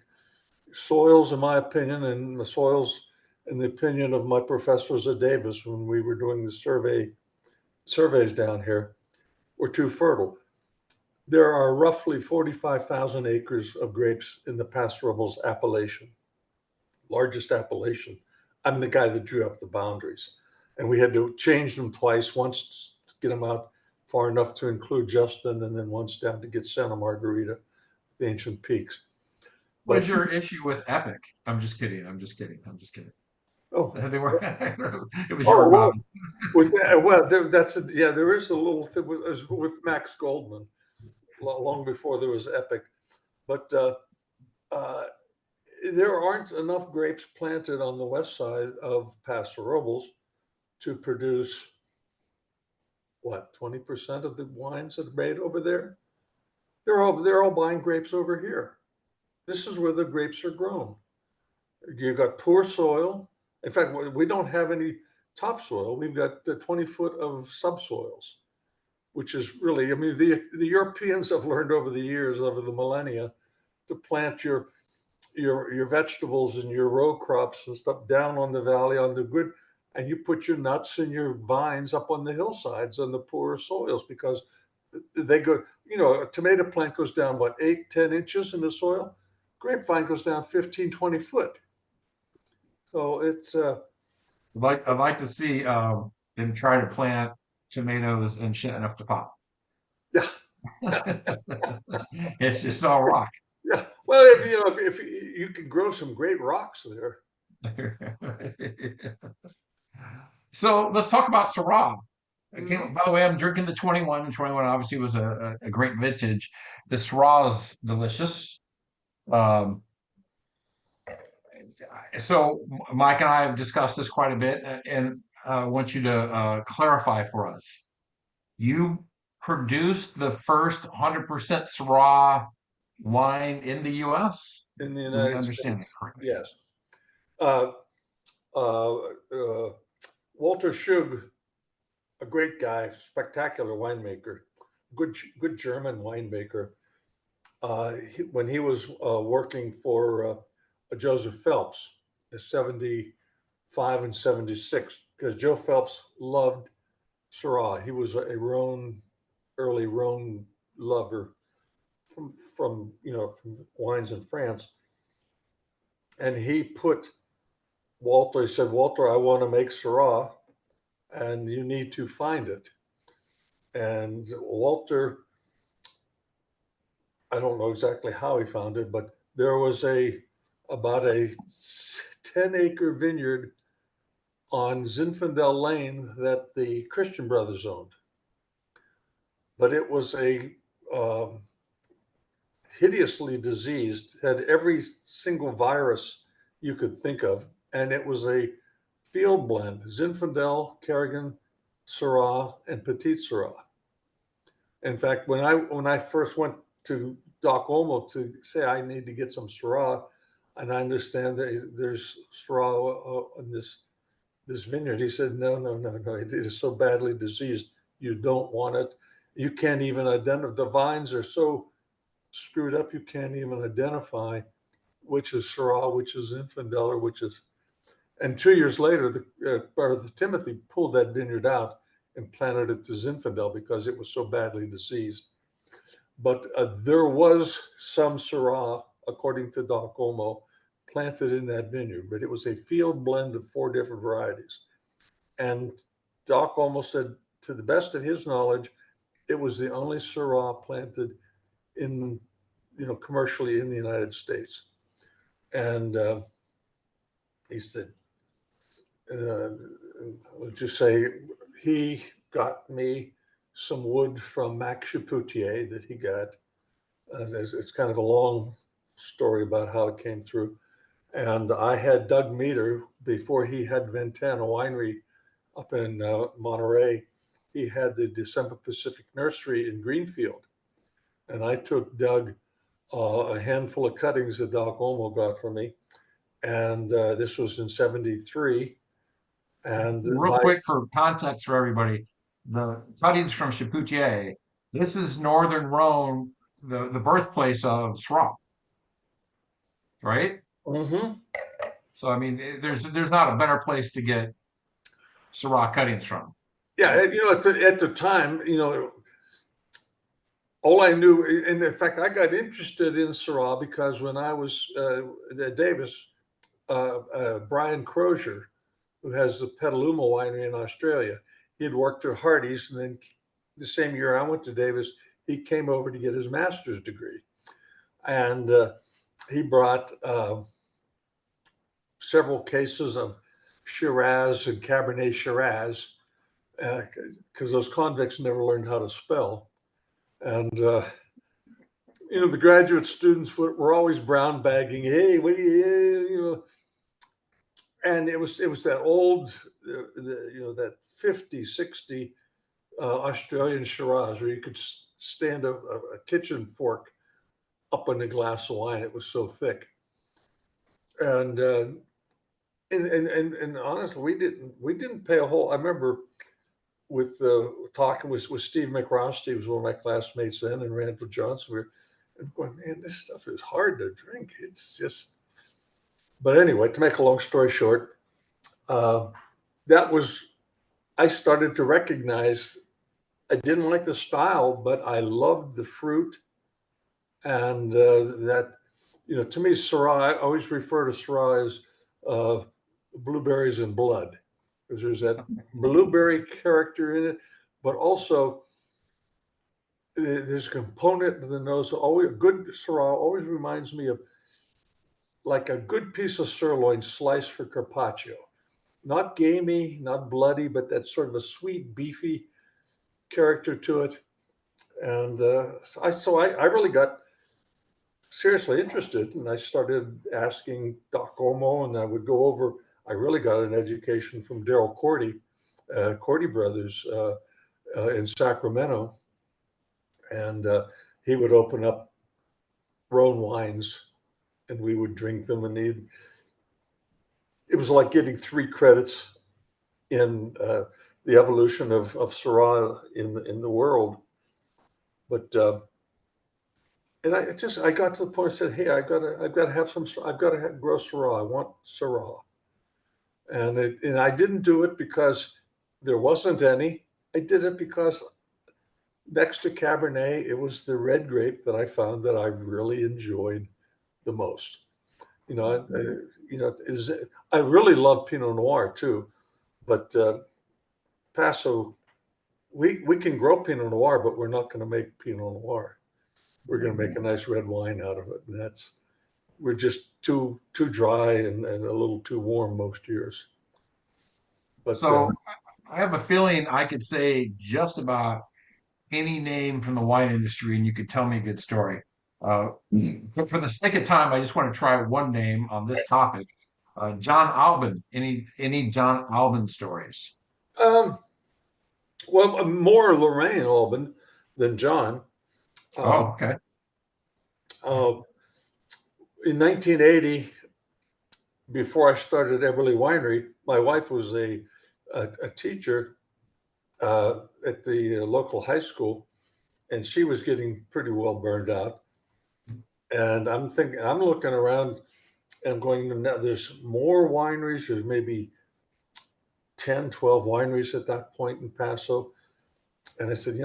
Soils, in my opinion, and the soils, in the opinion of my professors at Davis when we were doing the surveys down here, were too fertile. There are roughly 45,000 acres of grapes in the Paso Robles appellation, largest appellation. I'm the guy that drew up the boundaries, and we had to change them twice, once to get them out far enough to include Justin, and then once down to get Santa Margarita, the ancient peaks. What is your issue with Epic? I'm just kidding. Oh, They were. It was oh, your well, mom. with that, well, yeah, there is a little thing with Max Goldman long before there was Epic, but uh, there aren't enough grapes planted on the west side of Paso Robles to produce what 20% of the wines that are made over there. They're all buying grapes over here. This is where the grapes are grown. You got poor soil. In fact, we don't have any topsoil. We've got 20 foot of subsoils, which is really, I mean, the Europeans have learned over the years, over the millennia, to plant your vegetables and your row crops and stuff down on the valley on the good, and you put your nuts and your vines up on the hillsides on the poorer soils because they go, a tomato plant goes down what 8-10 inches in the soil. Grapevine goes down 15-20 foot. So it's I'd like to see them try to plant tomatoes and shit enough to pop. yeah. It's just all rock. Yeah. Well, if you can grow some great rocks there. So let's talk about Syrah. By the way, I'm drinking the 21. The 21 obviously was a great vintage. The Syrah is delicious. Um, so Mike and I have discussed this quite a bit, and I want you to clarify for us. You produced the first 100% Syrah wine in the U.S.? In the Do we United understand States. that correctly? Yes. Uh, Walter Schug, a great guy, spectacular winemaker, good German winemaker. When he was working for Joseph Phelps in 75 and 76, because Joe Phelps loved Syrah. He was a early Rhone lover from wines in France. And he said, Walter, I want to make Syrah and you need to find it. And Walter, I don't know exactly how he found it, but there was about a 10-acre vineyard on Zinfandel Lane that the Christian Brothers owned. But it was hideously diseased, had every single virus you could think of, and it was a field blend: Zinfandel, Kerrigan, Syrah, and Petit Syrah. In fact, when I first went to Doc Olmo to say I need to get some Syrah, and I understand that there's Syrah in this vineyard, he said, no, it is so badly diseased, you don't want it. You can't even identify, the vines are so screwed up, you can't even identify which is Syrah, which is Zinfandel, or which is. And 2 years later, the Timothy pulled that vineyard out and planted it to Zinfandel because it was so badly diseased. But there was some Syrah, according to Doc Olmo, planted in that vineyard, but it was a field blend of 4 different varieties. And Doc Olmo said, to the best of his knowledge, it was the only Syrah planted in, commercially in the United States. And he said, let's just say he got me some wood from Mac Chapoutier that he got. It's kind of a long story about how it came through. And I had Doug Meter, before he had Ventana Winery up in Monterey, he had the December Pacific Nursery in Greenfield. And I took Doug a handful of cuttings that Doc Olmo got for me. And this was in 73. And real quick for context for everybody, the cuttings from Chapoutier, this is Northern Rhone, the birthplace of Syrah, right? Mm-hmm. So I mean, there's not a better place to get Syrah cuttings from. Yeah, at the time, all I knew, and in fact, I got interested in Syrah because when I was at Davis, Brian Crozier, who has the Petaluma Winery in Australia, he had worked at Hardy's, and then the same year I went to Davis, he came over to get his master's degree, and he brought several cases of Shiraz and Cabernet Shiraz, because those convicts never learned how to spell. And, the graduate students were always brown bagging. Hey, what do you? And it was that old, that 50, 60 Australian Shiraz where you could stand a kitchen fork up in a glass of wine. It was so thick. And honestly, we didn't pay a whole. I remember with talking with Steve McRosty, who was one of my classmates then, and Randall Johnson. We were going, man, this stuff is hard to drink. It's just. But anyway, to make a long story short, I started to recognize I didn't like the style, but I loved the fruit, and that. To me, Syrah, I always refer to Syrah as blueberries and blood, because there's that blueberry character in it, but also there's a component to the nose. Always a good Syrah always reminds me of like a good piece of sirloin sliced for carpaccio, not gamey, not bloody, but that sort of a sweet, beefy character to it. And I really got seriously interested, and I started asking Doc Omo, and I would go over. I really got an education from Daryl Cordy, Cordy Brothers in Sacramento, and he would open up Rhone wines, and we would drink them. And it was like getting 3 credits in the evolution of Syrah in the world, but. And I got to the point. I said, "Hey, I've got to have some. I've got to grow Syrah. I want Syrah." And I didn't do it because there wasn't any. I did it because next to Cabernet, it was the red grape that I found that I really enjoyed the most. I really love Pinot Noir too, but Paso, we can grow Pinot Noir, but we're not going to make Pinot Noir. We're going to make a nice red wine out of it, and we're just too dry and a little too warm most years. But So I have a feeling I could say just about any name from the wine industry, and you could tell me a good story. But for the sake of time, I just want to try one name on this topic. John Albin. Any John Albin stories? well, more Lorraine Albin than John. Oh, okay. In 1980, before I started Eberle Winery, my wife was a teacher at the local high school, and she was getting pretty well burned out. And I'm looking around, and I'm going, now there's more wineries. There's maybe 10, 12 wineries at that point in Paso. And I said,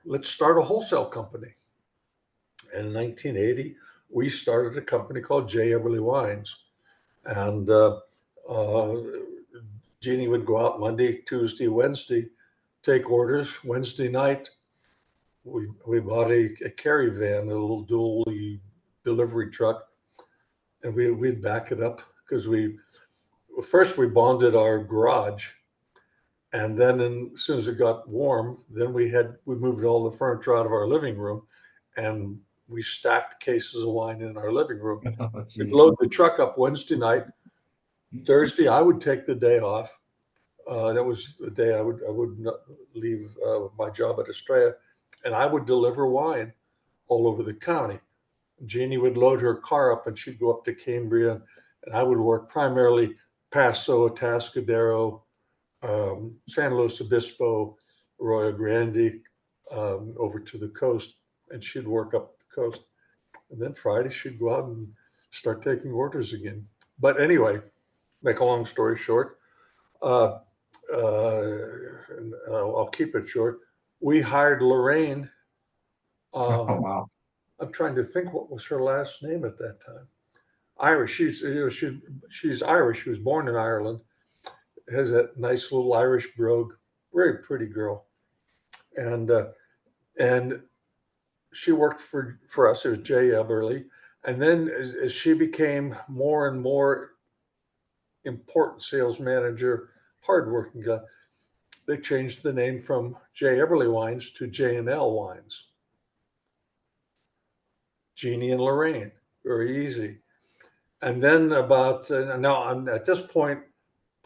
let's start a wholesale company. And in 1980, we started a company called J. Eberle Wines. And Jeannie would go out Monday, Tuesday, Wednesday, take orders. Wednesday night, we bought a carry van, a little dual delivery truck, and we'd back it up because first we bonded our garage, and then as soon as it got warm, then we moved all the furniture out of our living room, and we stacked cases of wine in our living room. We'd load the truck up Wednesday night. Thursday, I would take the day off. That was the day I would not leave my job at Estrella, and I would deliver wine all over the county. Jeannie would load her car up, and she'd go up to Cambria, and I would work primarily Paso, Atascadero, San Luis Obispo, Arroyo Grande, over to the coast, and she'd work up the coast. And then Friday, she'd go out and start taking orders again. But anyway, make a long story short, and I'll keep it short. We hired Lorraine. Oh, wow. I'm trying to think what was her last name at that time. Irish. She's Irish. She was born in Ireland. Has that nice little Irish brogue. Very pretty girl. And she worked for us. It was Jay Eberle. And then as she became more and more important sales manager, hardworking guy. They changed the name from J. Eberle Wines to J&L Wines. Jeannie and Lorraine, very easy. And then now at this point,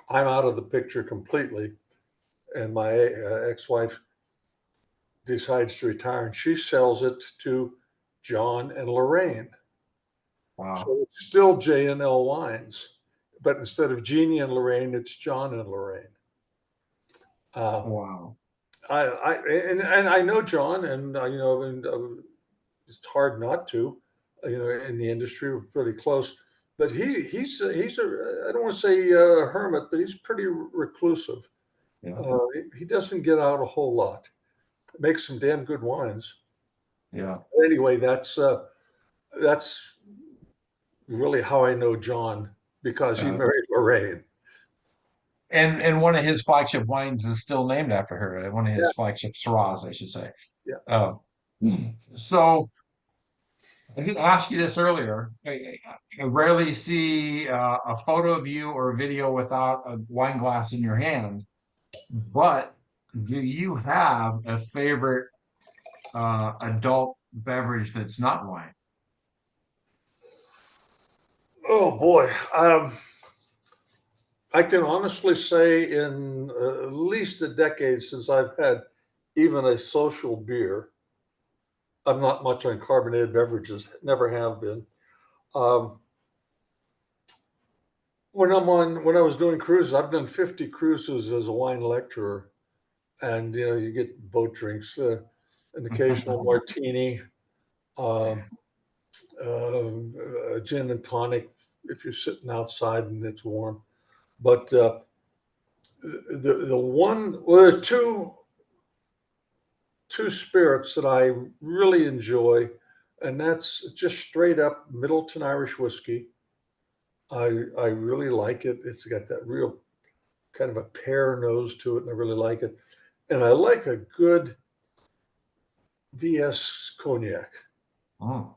I'm out of the picture completely. And my ex-wife decides to retire, and she sells it to John and Lorraine. Wow. So it's still J&L Wines, but instead of Jeannie and Lorraine, it's John and Lorraine. Wow. And I know John, and it's hard not to. In the industry, we're pretty close. But he's a I don't want to say a hermit, but he's pretty reclusive. Yeah. He doesn't get out a whole lot. Makes some damn good wines. Yeah. Anyway, that's really how I know John, because he married Lorraine. And one of his flagship wines is still named after her. One of his Yeah. flagship Syrahs, I should say. Yeah. So I did ask you this earlier. I rarely see a photo of you or a video without a wine glass in your hand. But do you have a favorite adult beverage that's not wine? Oh boy. I can honestly say in at least a decade since I've had even a social beer. I'm not much on carbonated beverages, never have been. When I was doing cruises, I've done 50 cruises as a wine lecturer, and you get boat drinks, an occasional martini, a gin and tonic if you're sitting outside and it's warm. But there's two spirits that I really enjoy, and that's just straight up Middleton Irish whiskey. I really like it. It's got that real kind of a pear nose to it, and I really like it. And I like a good VS cognac. Oh,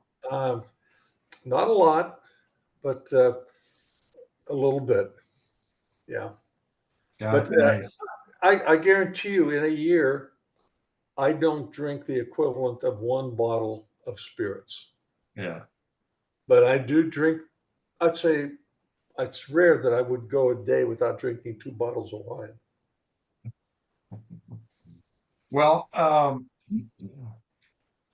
Not a lot, but a little bit. Yeah. got But it. Nice. I guarantee you, in a year, I don't drink the equivalent of one bottle of spirits. Yeah. But I do drink, I'd say it's rare that I would go a day without drinking 2 bottles of wine. Well,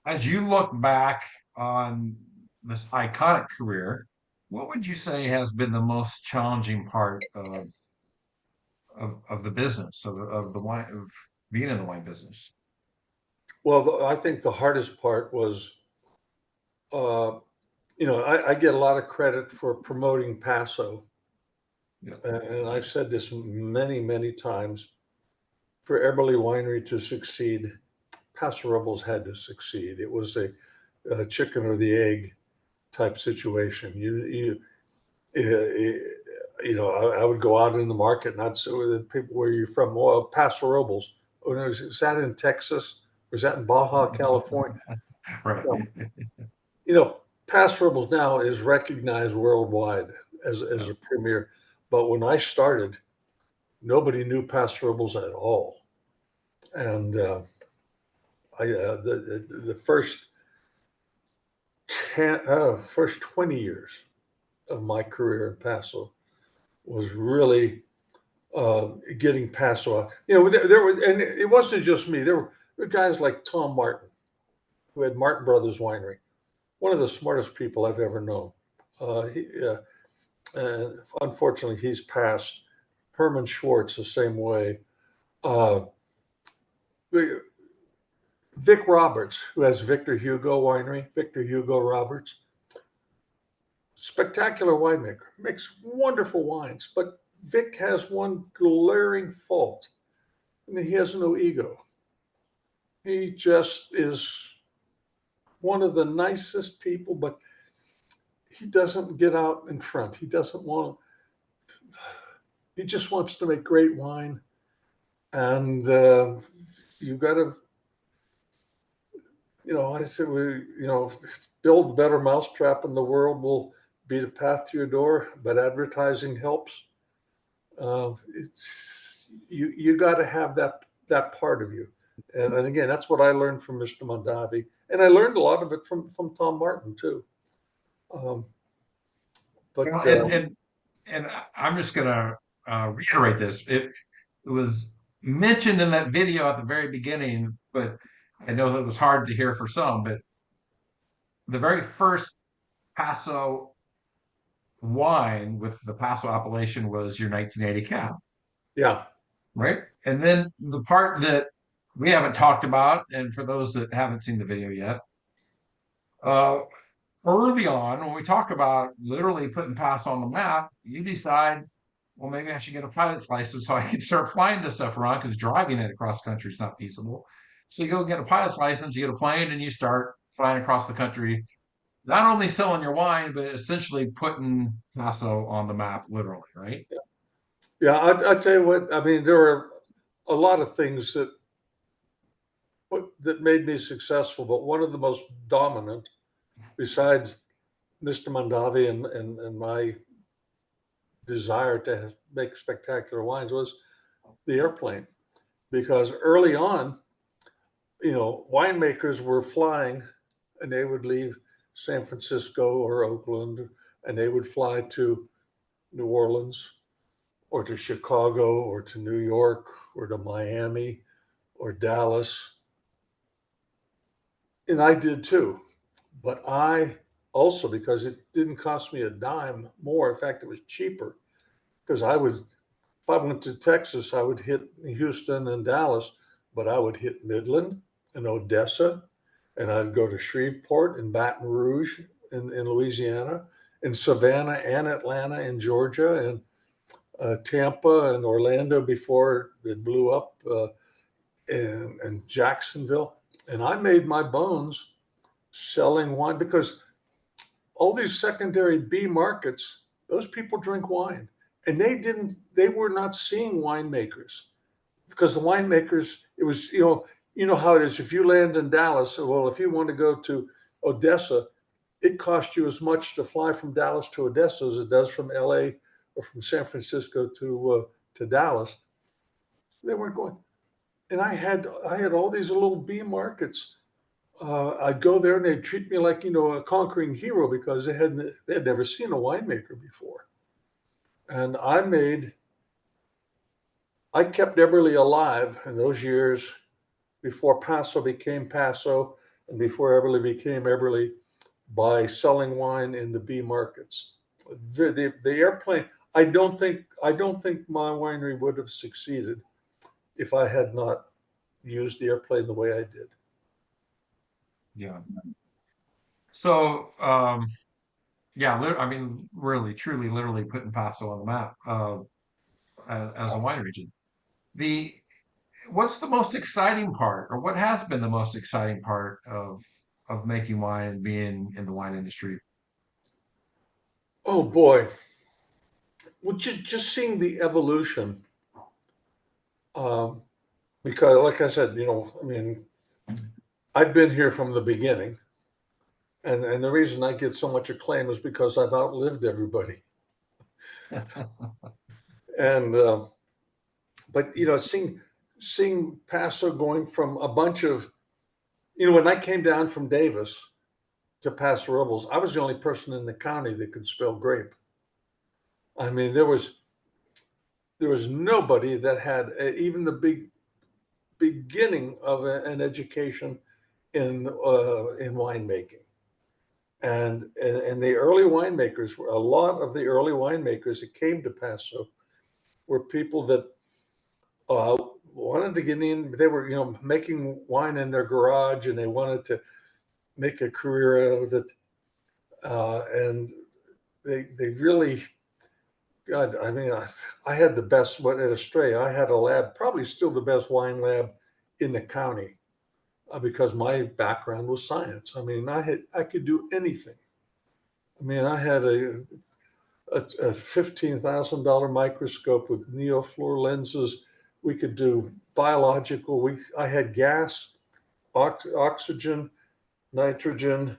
as you look back on this iconic career, what would you say has been the most challenging part of the business of the wine of being in the wine business? Well, I think the hardest part was, uh, I get a lot of credit for promoting Paso. Yeah. And I've said this many, many times. For Eberle Winery to succeed, Paso Robles had to succeed. It was a chicken or the egg type situation. I would go out in the market and I'd say to the people, "Where are you from?" "Well, Paso Robles." "Oh no, is that in Texas? Or is that in Baja California?" Right. Paso Robles now is recognized worldwide as a premier. But when I started, nobody knew Paso Robles at all. And the first 20 years of my career in Paso was really getting Paso out. There were, and it wasn't just me. There were guys like Tom Martin, who had Martin Brothers Winery, one of the smartest people I've ever known. And unfortunately, he's passed. Herman Schwartz, the same way. Vic Roberts, who has Victor Hugo Winery, Victor Hugo Roberts, spectacular winemaker, makes wonderful wines. But Vic has one glaring fault. I mean, he has no ego. He just is one of the nicest people, but he doesn't get out in front. He doesn't want to, he just wants to make great wine. And you've got to, I said, build a better mousetrap in the world will be the path to your door, but advertising helps. You got to have that part of you. And again, that's what I learned from Mr. Mondavi, and I learned a lot of it from Tom Martin too. But Well, and I'm just gonna reiterate this. It was mentioned in that video at the very beginning, but I know that it was hard to hear for some. But the very first Paso wine with the Paso appellation was your 1980 cab, yeah, right? And then the part that we haven't talked about, and for those that haven't seen the video yet, uh, early on, when we talk about literally putting Paso on the map, you decide, well, maybe I should get a pilot's license so I can start flying this stuff around because driving it across country is not feasible. So you go get a pilot's license, you get a plane, and you start flying across the country, not only selling your wine, but essentially putting Paso on the map, literally, right? yeah. I tell you what. I mean, there are a lot of things that made me successful, but one of the most dominant, besides Mr. Mondavi and my desire to make spectacular wines, was the airplane. Because early on, winemakers were flying, and they would leave San Francisco or Oakland, and they would fly to New Orleans or to Chicago or to New York or to Miami or Dallas. And I did too. But I also, because it didn't cost me a dime more, in fact, it was cheaper, because if I went to Texas, I would hit Houston and Dallas, but I would hit Midland and Odessa, and I'd go to Shreveport and Baton Rouge in Louisiana, and Savannah and Atlanta in Georgia, and Tampa and Orlando before it blew up, and Jacksonville. And I made my bones selling wine because all these secondary B markets, those people drink wine. And they were not seeing winemakers, because the winemakers, it was, you know how it is. If you land in Dallas, well, if you want to go to Odessa, it costs you as much to fly from Dallas to Odessa as it does from LA or from San Francisco to Dallas. They weren't going. And I had all these little B markets. I'd go there and they'd treat me like, a conquering hero, because they had never seen a winemaker before. And I kept Eberle alive in those years before Paso became Paso and before Eberle became Eberle, by selling wine in the B markets. The airplane, I don't think my winery would have succeeded if I had not used the airplane the way I did. Yeah. So, yeah, I mean, really, truly, literally putting Paso on the map as a wine region. What's the most exciting part, or what has been the most exciting part of making wine and being in the wine industry? Oh boy. Well, just seeing the evolution. Because like I said, I mean, I've been here from the beginning. And the reason I get so much acclaim is because I've outlived everybody. And but seeing Paso going from a bunch of, when I came down from Davis to Paso Robles, I was the only person in the county that could spell grape. I mean, there was nobody that had even the beginning of an education in winemaking. And the early winemakers, a lot of the early winemakers that came to Paso were people that wanted to get in. They were, making wine in their garage, and they wanted to make a career out of it. And they really, God, I mean, I had the best one at Estrella. I had a lab, probably still the best wine lab in the county, because my background was science. I mean, I could do anything. I mean, I had a $15,000 microscope with neofluor lenses. We could do biological. I had gas, oxygen, nitrogen,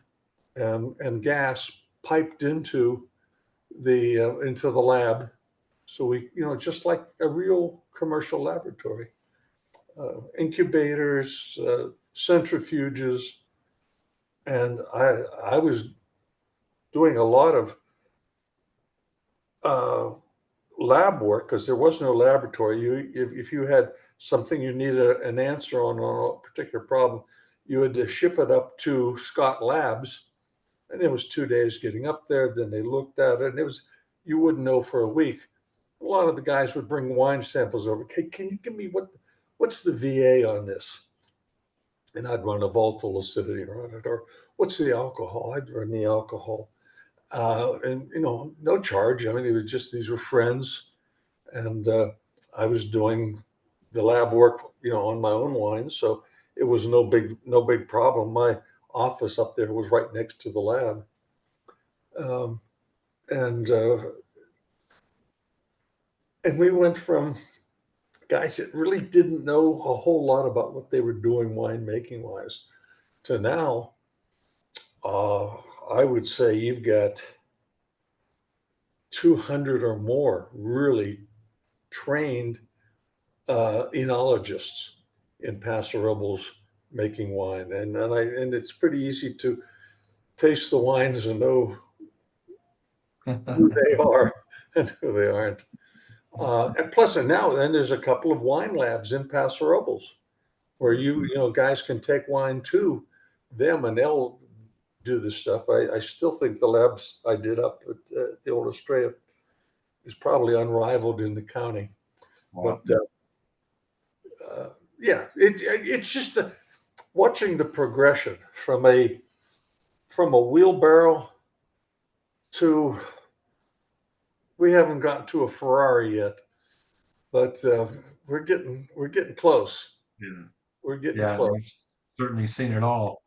and gas piped into the lab, So we, just like a real commercial laboratory, incubators, centrifuges, and I was doing a lot of lab work because there was no laboratory. If you had something you needed an answer on a particular problem, you had to ship it up to Scott Labs, and it was 2 days getting up there. Then they looked at it, and you wouldn't know for a week. A lot of the guys would bring wine samples over. Hey, can you give me what's the VA on this? And I'd run a volatile acidity on it, or what's the alcohol? I'd run the alcohol. And no charge. I mean, it was just, these were friends, and I was doing the lab work, on my own wine, so it was no big problem. My office up there was right next to the lab, and we went from guys that really didn't know a whole lot about what they were doing winemaking wise to now. I would say you've got 200 or more really trained enologists in Paso Robles making wine, and it's pretty easy to taste the wines and know who they are and who they aren't. And plus, and now then there's a couple of wine labs in Paso Robles where guys can take wine to them and they'll do this stuff. I still think the labs I did up at the old Estrella is probably unrivaled in the county. Wow. But yeah, it's just watching the progression from a wheelbarrow to, we haven't gotten to a Ferrari yet, but we're getting close. Yeah. We're getting Yeah, close. we've certainly seen it all.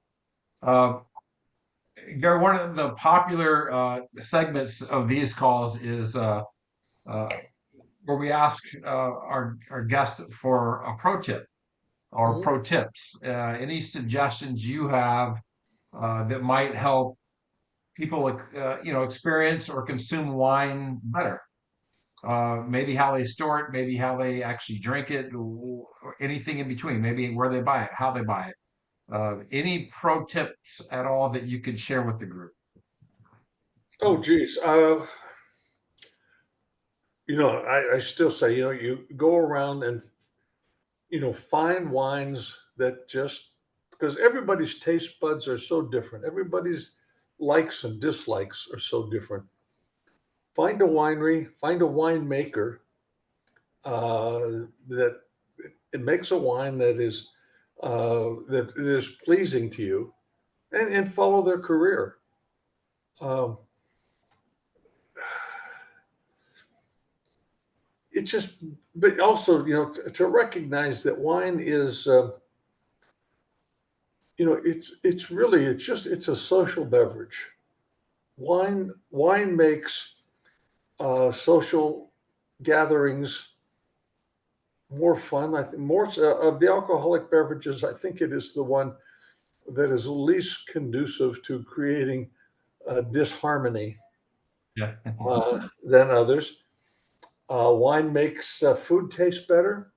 Gary, one of the popular segments of these calls is where we ask our guests for a pro tip or Mhm. pro tips. Any suggestions you have that might help people, experience or consume wine better? Maybe how they store it, maybe how they actually drink it, or anything in between. Maybe where they buy it, how they buy it. Any pro tips at all that you could share with the group? Oh, geez. I still say, you go around and, find wines that just, because everybody's taste buds are so different. Everybody's likes and dislikes are so different. Find a winery, find a winemaker that it makes a wine that is pleasing to you, and follow their career. Um, it just, but also, to recognize that wine is, it's a social beverage. Wine makes social gatherings more fun. I think more of the alcoholic beverages, I think it is the one that is least conducive to creating disharmony Yeah. than others. Wine makes food taste better.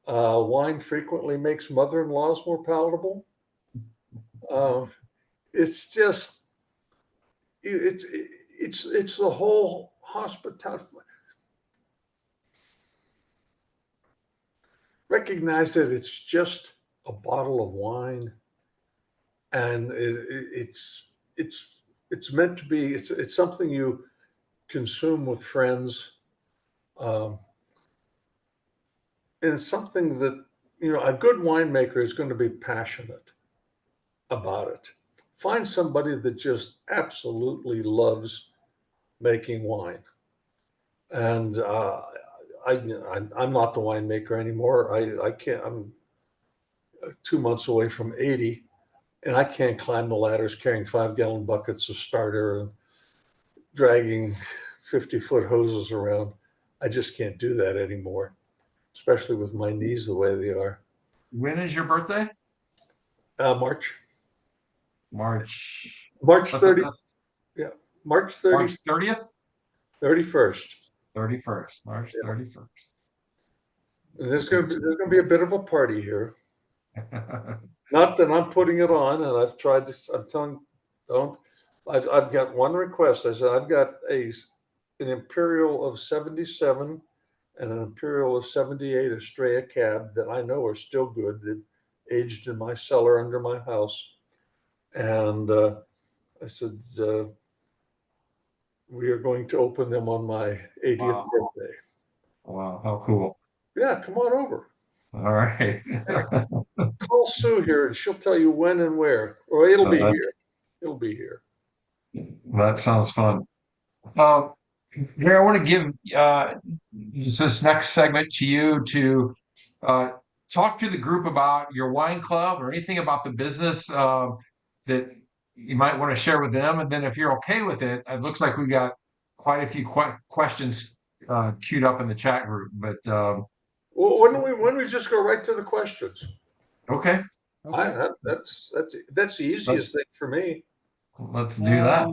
Wine frequently makes mother-in-laws more palatable. It's just, it's the whole hospitality. Recognize that it's just a bottle of wine, and it's meant to be. It's something you consume with friends, um, and it's something that a good winemaker is going to be passionate about it. Find somebody that just absolutely loves making wine, and I'm not the winemaker anymore. I can't. I'm 2 months away from 80, and I can't climb the ladders carrying 5-gallon buckets of starter and dragging 50-foot hoses around. I just can't do that anymore, especially with my knees the way they are. When is your birthday? March March. March That's- 30. that's Yeah, March 30, March 30th? 31st. 31st, March Yeah. 31st. And there's gonna be a bit of a party here. Not that I'm putting it on, and I've tried this. I'm telling, don't. I've got one request. I said I've got an Imperial of 77 and an Imperial of 78 Estrella cab that I know are still good, that aged in my cellar under my house. And I said, we are going to open them on my 80th Wow. birthday. Wow, how cool. Yeah, come on over. All right. Call Sue here and she'll tell you when and where, or it'll be that's- here. It'll be here. That sounds fun. Gary, I want to give this next segment to you to talk to the group about your wine club or anything about the business that you might want to share with them. And then if you're okay with it, it looks like we got quite a few questions queued up in the chat group. But Well, why don't we just go right to the questions? okay, That's the easiest thing for me. let's do that.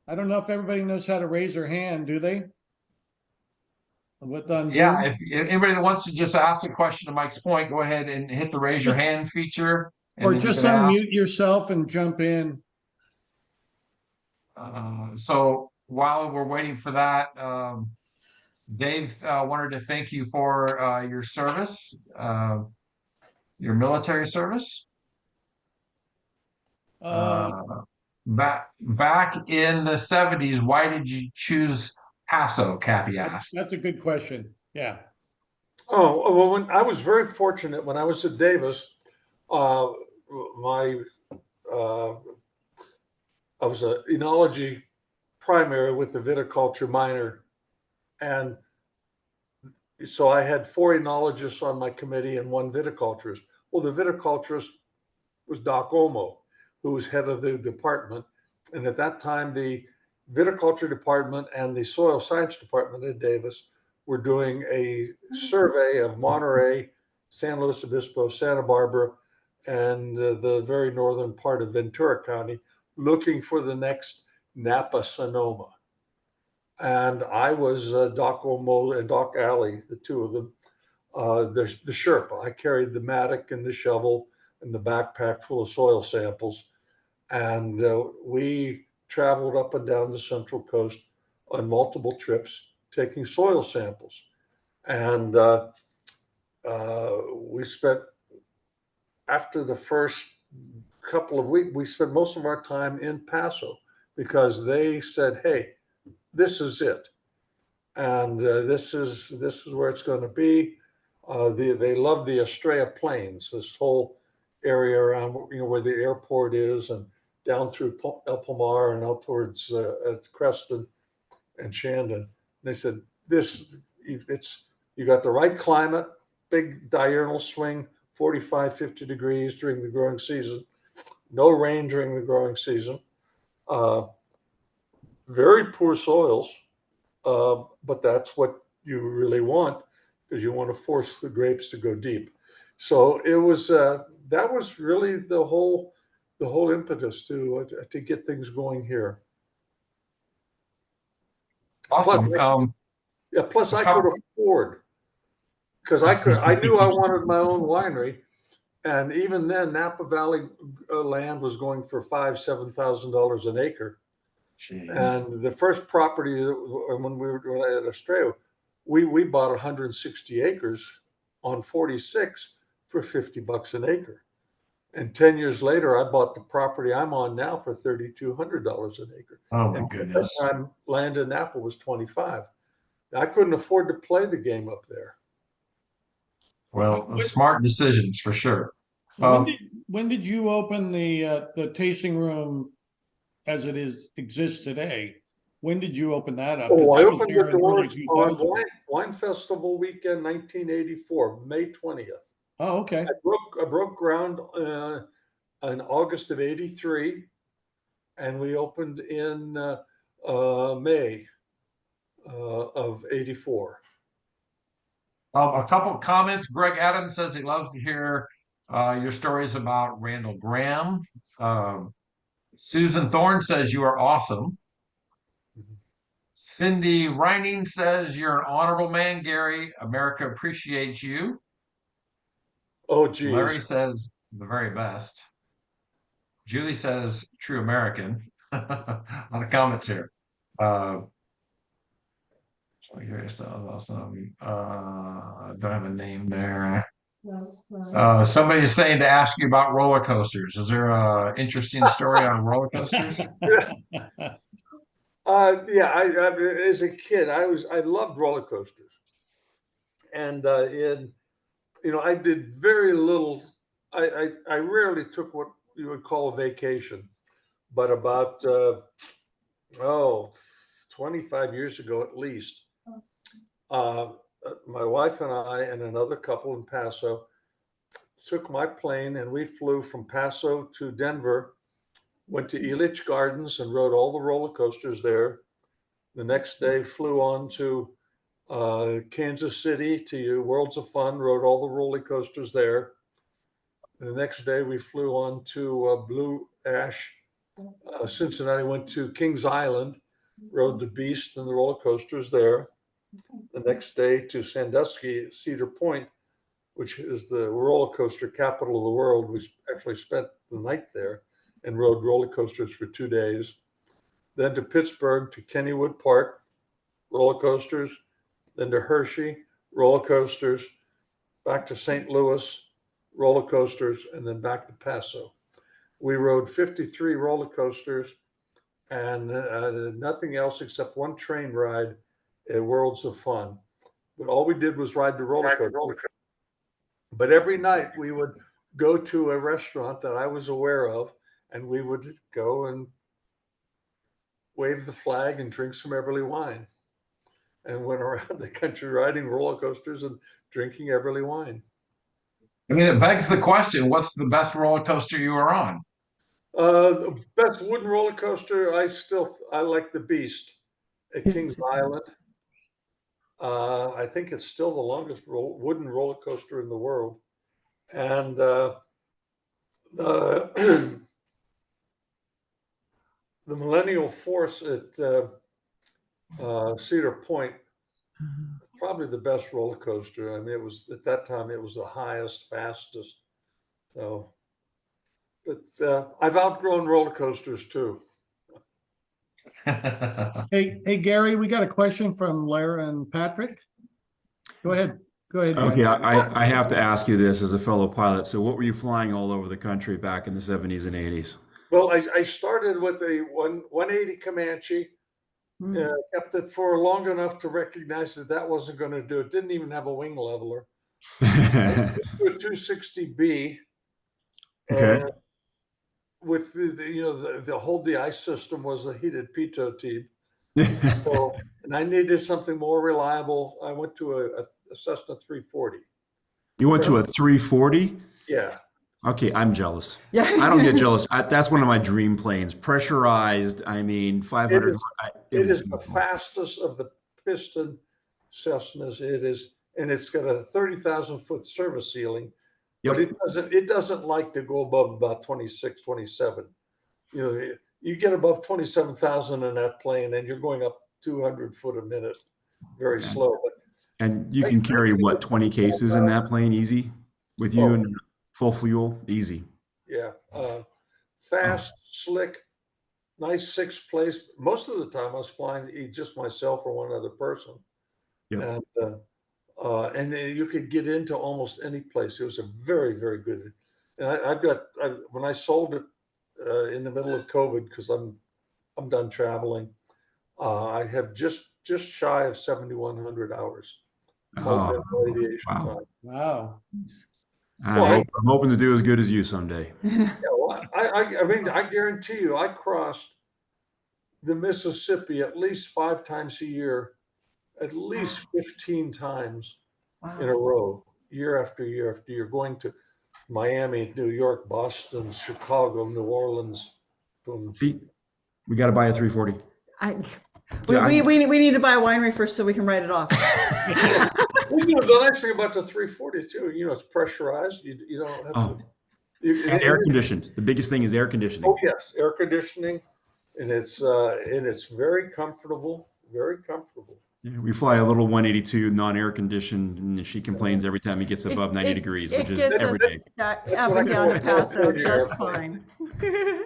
I don't know if everybody knows how to raise their hand, do they? With on Yeah, Zoom? if anybody that wants to just ask a question to Mike's point, go ahead and hit the raise your hand feature. And Or then you just can ask. unmute yourself and jump in. So while we're waiting for that, Dave wanted to thank you for your service, your military service. Back in the 70s, why did you choose Paso? Kathy asked. That's a good question. Yeah. Oh, well, when I was very fortunate when I was at Davis, my I was an enology primary with the viticulture minor, and so I had 4 enologists on my committee and 1 viticulturist. Well, the viticulturist was Doc Olmo, who was head of the department, and at that time the viticulture department and the soil science department at Davis were doing a survey of Monterey, San Luis Obispo, Santa Barbara, and the very northern part of Ventura County, looking for the next Napa Sonoma. And I was Doc Olmo and Doc Alley, the 2 of them, the Sherpa. I carried the mattock and the shovel and the backpack full of soil samples. And we traveled up and down the Central Coast on multiple trips, taking soil samples. And we spent, after the first couple of weeks, we spent most of our time in Paso because they said, hey, this is it. And this is where it's going to be. They love the Estrella Plains, this whole area around where the airport is, and down through El Palmar and out towards Creston and Shandon. And they said, you got the right climate, big diurnal swing, 45, 50 degrees during the growing season, no rain during the growing season, very poor soils, but that's what you really want because you want to force the grapes to go deep. So it was that was really the whole impetus to get things going here. Awesome. Plus I could afford, because I knew I wanted my own winery, and even then Napa Valley land was going for $5,000-7,000 an acre. Jeez. And the first property when we were at Estrella, we bought 160 acres on 46 for $50 an acre. And 10 years later, I bought the property I'm on now for $3,200 an acre. Oh my and goodness. At that time, land in Napa was 25. I couldn't afford to play the game up there. Well, smart decisions for sure. When did you open the tasting room as it exists today? When did you open that up? Oh, I That was opened there the in early doors on 2000. Wine Festival weekend, 1984, May 20th. Oh, okay. I broke ground in August of 83, and we opened in May of 84. A couple of comments. Greg Adams says he loves to hear your stories about Randall Graham. Susan Thorne says you are awesome. Cindy Reining says, "You're an honorable man, Gary. America appreciates you." Oh, geez. Larry says, "The very best." Julie says, "True American." A lot of comments here. So here's awesome. Don't have a name there. Somebody's saying to ask you about roller coasters. Is there a interesting story on roller coasters? Yeah, as a kid, I loved roller coasters, and I did very little. I rarely took what you would call a vacation, but about 25 years ago at least, my wife and I and another couple in Paso took my plane and we flew from Paso to Denver, went to Elitch Gardens and rode all the roller coasters there. The next day flew on to Kansas City to Worlds of Fun, rode all the roller coasters there. The next day we flew on to Blue Ash, Cincinnati, went to Kings Island, rode the Beast and the roller coasters there. The next day to Sandusky, Cedar Point, which is the roller coaster capital of the world. We actually spent the night there and rode roller coasters for 2 days. Then to Pittsburgh, to Kennywood Park, roller coasters. Then to Hershey, roller coasters. Back to St. Louis, roller coasters, and then back to Paso. We rode 53 roller coasters and nothing else except one train ride at Worlds of Fun. But all we did was ride the roller coaster. But every night we would go to a restaurant that I was aware of, and we would go and wave the flag and drink some Eberle wine, and went around the country riding roller coasters and drinking Eberle wine. I mean, it begs the question, what's the best roller coaster you were on? The best wooden roller coaster, I like the Beast at Kings Island. I think it's still the longest wooden roller coaster in the world. And the Millennial Force at Cedar Point, probably the best roller coaster. I mean, it was at that time, it was the highest, fastest. So, but I've outgrown roller coasters too. Hey, Gary, we got a question from Lara and Patrick. Go ahead. Go ahead. Okay, Gary. I have to ask you this as a fellow pilot. So what were you flying all over the country back in the 70s and 80s? Well, I started with a 180 Comanche, kept it for long enough to recognize that wasn't going to do it. Didn't even have a wing leveler. A 260B. Okay. With the whole DI system was a heated pitot tube. So, and I needed something more reliable. I went to a Cessna 340. You went to a 340? Yeah. Okay, I'm jealous. Yeah. I don't get jealous. That's one of my dream planes. Pressurized, I mean, 500. It is the fastest of the piston Cessnas. It is, and it's got a 30,000-foot service ceiling. Yep. But it doesn't like to go above about 26, 27. You get above 27,000 in that plane and you're going up 200 foot a minute, very slow. But and you can carry what, 20 cases in that plane easy with you and full fuel, easy. Yeah. Fast, slick, nice sixth place. Most of the time I was flying just myself or one other person. Yep. And then you could get into almost any place. It was a very, very good. And when I sold it in the middle of COVID, because I'm done traveling, I have just shy of 7,100 hours. Aviation time. Wow. I'm hoping to do as good as you someday. Yeah, well, I mean, I guarantee you, I crossed the Mississippi at least 5 times a year, at least 15 times in a row, year after year after year, going to Miami, New York, Boston, Chicago, New Orleans. Boom. See, we got to buy a 340. We need to buy a winery first so we can write it off. Well, the nice thing about the 340 too, it's pressurized. You don't have to. And air conditioned. The biggest thing is air conditioning. Oh yes, air conditioning, and it's very comfortable, very comfortable. Yeah, we fly a little 182 non-air conditioned, and she complains every time it gets above 90 degrees, which is gets every us day. up what and I down to call Paso the just airplane. fine.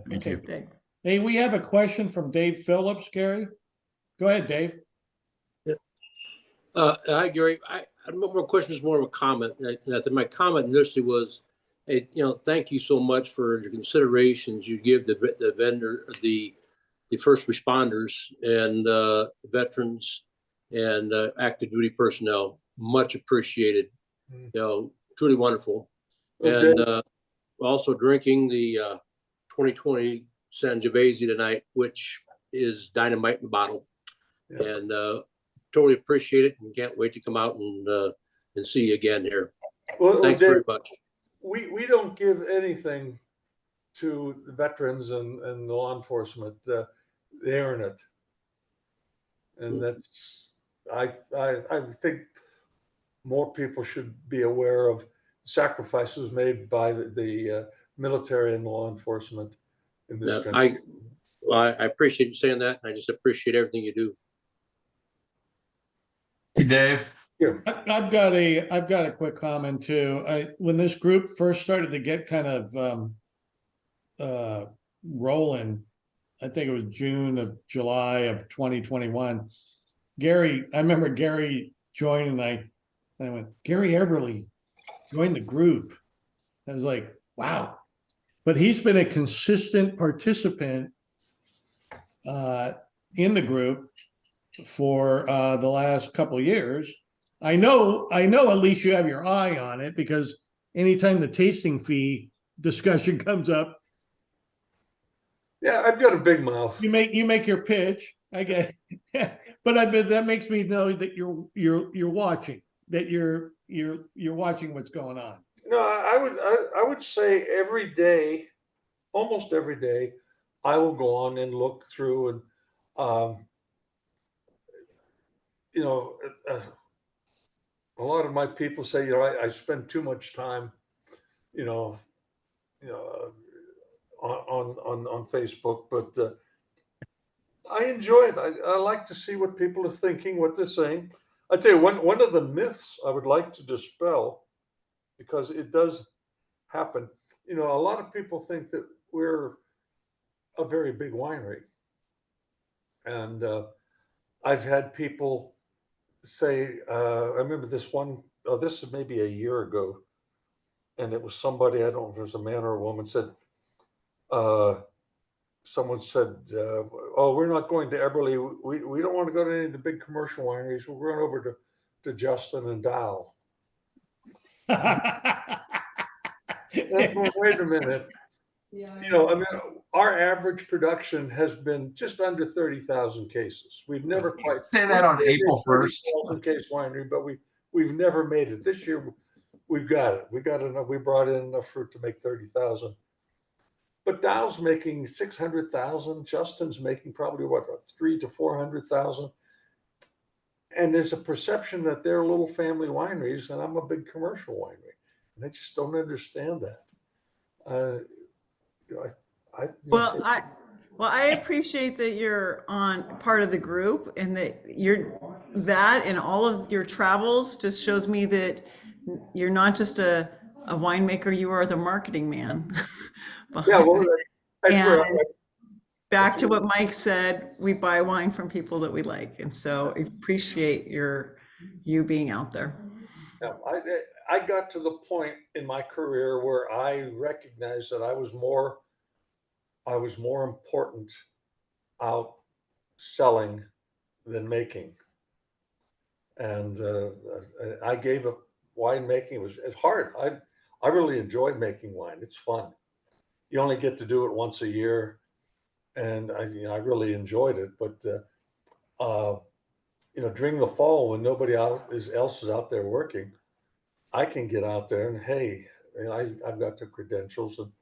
Thank Okay, you. thanks. Hey, we have a question from Dave Phillips, Gary. Go ahead, Dave. Hi, Gary. I my question is more of a comment. And I think my comment initially was, hey, thank you so much for the considerations you give the vendor, the first responders and veterans and active duty personnel. Much appreciated. Truly wonderful. Okay. And also drinking the 2020 Sangiovese tonight, which is dynamite in the bottle. Yeah. And totally appreciate it and can't wait to come out and see you again here. Well, Thanks Dave, very much. we don't give anything to the veterans and the law enforcement. They earn it, and that's I think more people should be aware of sacrifices made by the military and law enforcement in this country. I appreciate you saying that. I just appreciate everything you do. Hey, Dave. I've got a quick comment too. When this group first started to get kind of rolling, I think it was July of 2021. I remember Gary joined, and I went, Gary Eberle joined the group. I was like, wow. But he's been a consistent participant in the group for the last couple of years. I know at least you have your eye on it, because anytime the tasting fee discussion comes up, Yeah, I've got a big mouth. you make your pitch. I get, but that makes me know that you're watching, that you're watching what's going on. No, I would say every day, almost every day, I will go on and look through and a lot of my people say, I spend too much time, on Facebook, but I enjoy it. I like to see what people are thinking, what they're saying. I tell you, one of the myths I would like to dispel, because it does happen. A lot of people think that we're a very big winery, and I've had people say, I remember this one. This is maybe a year ago, and it was somebody, I don't know if it was a man or a woman, said, someone said, oh, we're not going to Eberle. We don't want to go to any of the big commercial wineries. We're going over to Justin and Dow. Wait a minute. Our average production has been just under 30,000 cases. We've never quite Say that on April 1st. Case winery, but we've never made it. This year we've got it. We got enough. We brought in enough fruit to make 30,000. But Dow's making 600,000. Justin's making probably 300,000 to 400,000. And there's a perception that they're little family wineries, and I'm a big commercial winery, and they just don't understand that. I appreciate that you're on part of the group, and that and all of your travels just shows me that you're not just a winemaker, you are the marketing man. Yeah, well, and back to what Mike said, we buy wine from people that we like, and so I appreciate you being out there. Yeah, I got to the point in my career where I recognized that I was more important out selling than making, and I gave up winemaking. It's hard. I really enjoyed making wine. It's fun. You only get to do it once a year, and I really enjoyed it. But during the fall, when nobody else is out there working, I can get out there and, hey, I've got the credentials, and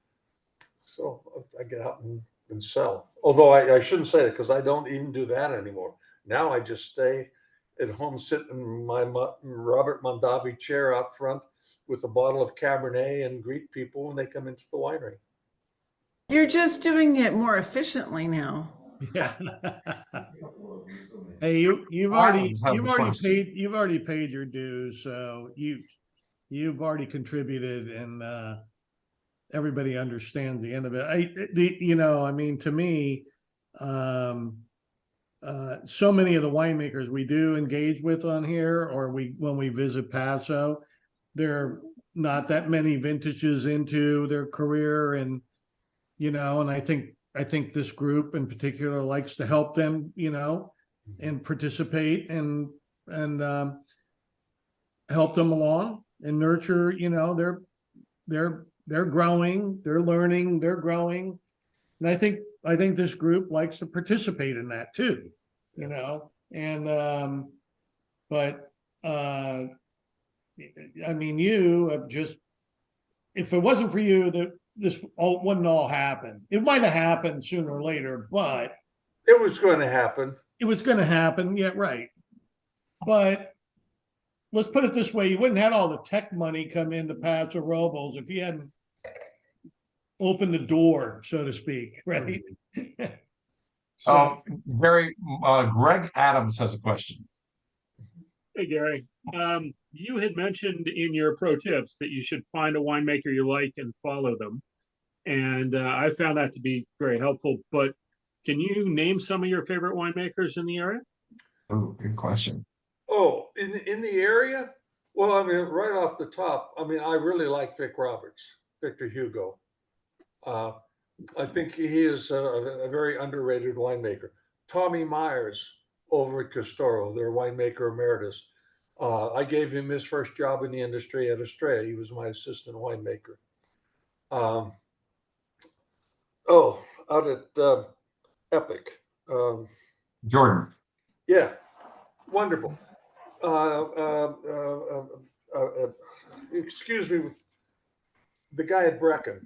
so I get out and sell. Although I shouldn't say that, because I don't even do that anymore. Now I just stay at home, sit in my Robert Mondavi chair out front with a bottle of Cabernet and greet people when they come into the winery. You're just doing it more efficiently now. Yeah. Hey, you've Lions have you've the already first. paid your dues, so you've already contributed, and everybody understands the end of it. I mean, to me, um, so many of the winemakers we do engage with on here, or when we visit Paso, they're not that many vintages into their career, and and I think this group in particular likes to help them, and participate and help them along and nurture. They're growing, they're learning, they're growing, and I think this group likes to participate in that too. And but I mean, you have just, if it wasn't for you, that this all wouldn't all happen. It might have happened sooner or later, but It was going to happen. it was going to happen. Yeah, right. But let's put it this way: you wouldn't have had all the tech money come into Paso Robles if you hadn't opened the door, so to speak, right? So, Very, Greg Adams has a question. Hey, Gary. You had mentioned in your pro tips that you should find a winemaker you like and follow them. And I found that to be very helpful. But can you name some of your favorite winemakers in the area? Oh, good question. Oh, in the area? Well, I mean, right off the top, I mean, I really like Victor Hugo. I think he is a very underrated winemaker. Tommy Myers over at Castoro, their winemaker emeritus. I gave him his first job in the industry at Estrella. He was my assistant winemaker. Out at Epic. Jordan. Yeah, wonderful. Excuse me, the guy at Brecken.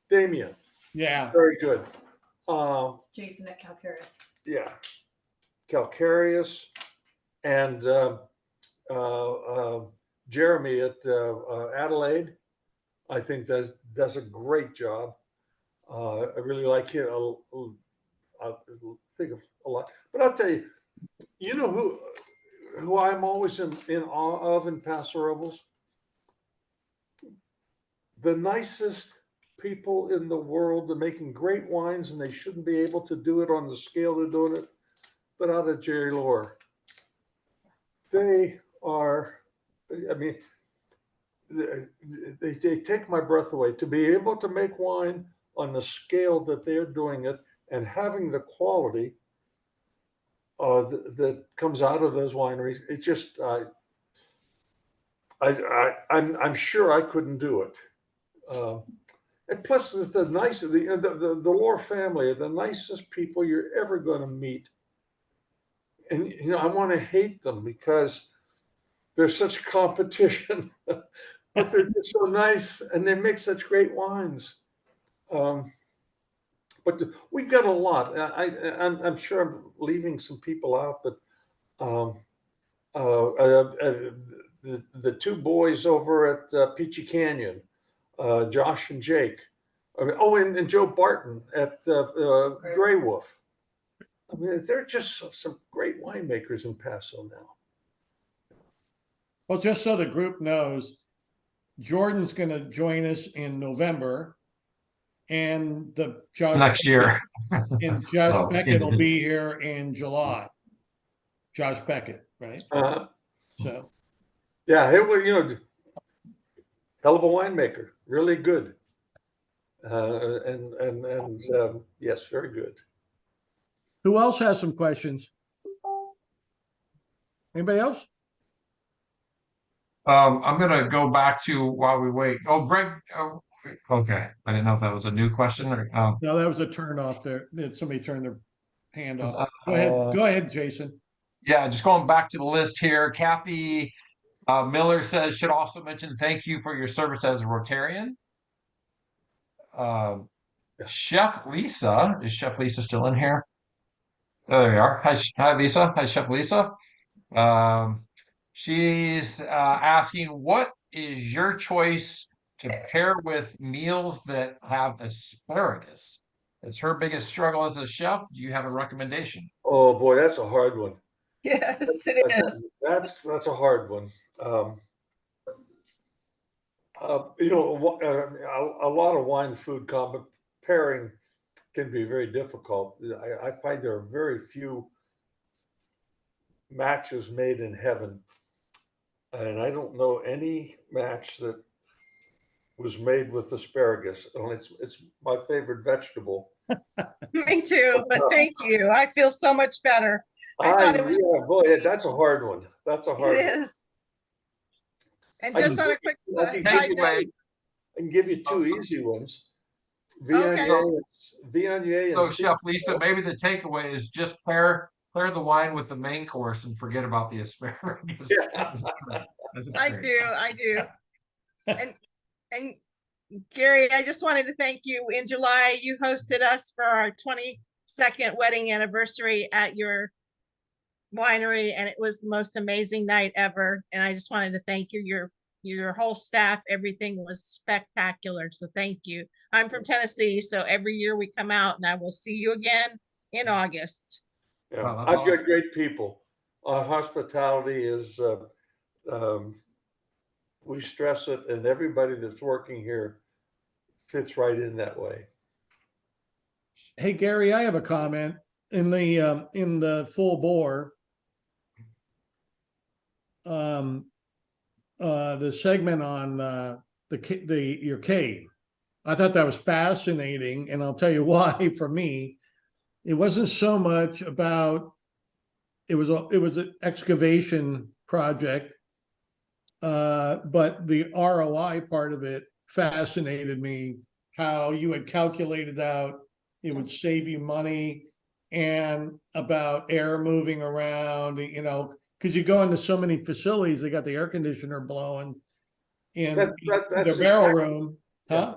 Damien. yeah. Very good. Jason at Calcareous. Yeah, Calcareous, and Jeremy at Adelaide. I think does a great job. I really like him. I think of a lot, but I'll tell you, you know who I'm always in awe of in Paso Robles? The nicest people in the world. They're making great wines, and they shouldn't be able to do it on the scale they're doing it. But out of Jerry Lohr, they are. I mean, they take my breath away. To be able to make wine on the scale that they're doing it, and having the quality that comes out of those wineries, it just I'm sure I couldn't do it. And plus, the Lohr family are the nicest people you're ever going to meet. And I want to hate them because there's such competition, but they're just so nice and they make such great wines. But we've got a lot. I'm sure I'm leaving some people out, but the two boys over at Peachy Canyon, Josh and Jake. And Joe Barton at Grey Wolf. I mean, they're just some great winemakers in Paso now. Well, just so the group knows, Jordan's going to join us in November, and Next year. And Josh Oh, Beckett will be here in July. Josh Beckett, right? So, yeah, it was hell of a winemaker, really good, and yes, very good. who else has some questions? Anybody else? I'm gonna go back to while we wait. Oh, Greg. Oh, okay, I didn't know if that was a new question or. No, that was a turn off there. Did somebody turn their hand off? Go ahead, Jason. Yeah, just going back to the list here. Kathy Miller says, should also mention thank you for your service as a Rotarian. Chef Lisa, is Chef Lisa still in here? Oh, there we are. Hi, Lisa. Hi, Chef Lisa. She's asking, what is your choice to pair with meals that have asparagus It's her biggest struggle as a chef. Do you have a recommendation? Oh boy, that's a hard one. Yes, it is. That's a hard one. You know, a lot of wine food pairing can be very difficult. I find there are very few matches made in heaven, and I don't know any match that was made with asparagus. And it's my favorite vegetable. Me too, but thank you. I feel so much better. I thought it was. Yeah, boy, that's a hard one. That's a hard It one. is. And just on a quick I can side give you- note. I can give you two easy ones. Okay. Viognier So, and Chef Lisa, maybe the takeaway is just pair the wine with the main course and forget about the asparagus. Yeah. I do. And Gary, I just wanted to thank you. In July, you hosted us for our 22nd wedding anniversary at your winery, and it was the most amazing night ever. And I just wanted to thank you, your whole staff. Everything was spectacular. So thank you. I'm from Tennessee, so every year we come out, and I will see you again in August. Yeah, Wow, that's I've awesome. got great people. Hospitality is, we stress it, and everybody that's working here fits right in that way. Hey, Gary, I have a comment in the full bore. The segment on your cave. I thought that was fascinating, and I'll tell you why. For me, it wasn't so much about it was an excavation project, but the ROI part of it fascinated me. How you had calculated out it would save you money, and about air moving around, you know, because you go into so many facilities, they got the air conditioner blowing in the barrel room. Huh?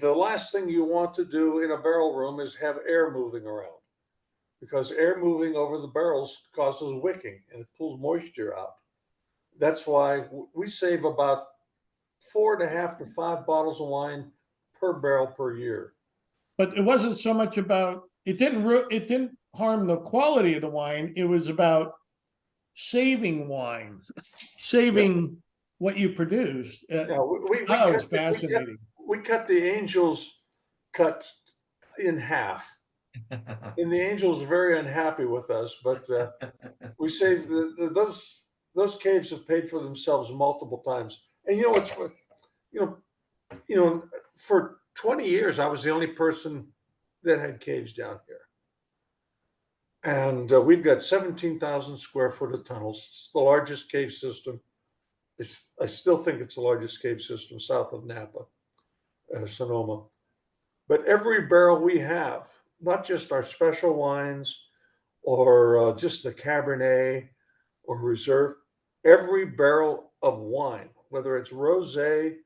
The last thing you want to do in a barrel room is have air moving around, because air moving over the barrels causes wicking and it pulls moisture out. That's why we save about 4.5 to 5 bottles of wine per barrel per year. But it wasn't so much about it didn't harm the quality of the wine. It was about saving wine, saving what you produced. That was fascinating. We cut the Angels cut in half. And the Angels are very unhappy with us, but we saved those caves have paid for themselves multiple times. And you know what's for 20 years I was the only person that had caves down here. And we've got 17,000 square foot of tunnels. It's the largest cave system. I still think it's the largest cave system south of Napa, Sonoma. But every barrel we have, not just our special wines or just the Cabernet or Reserve, every barrel of wine, whether it's Rosé,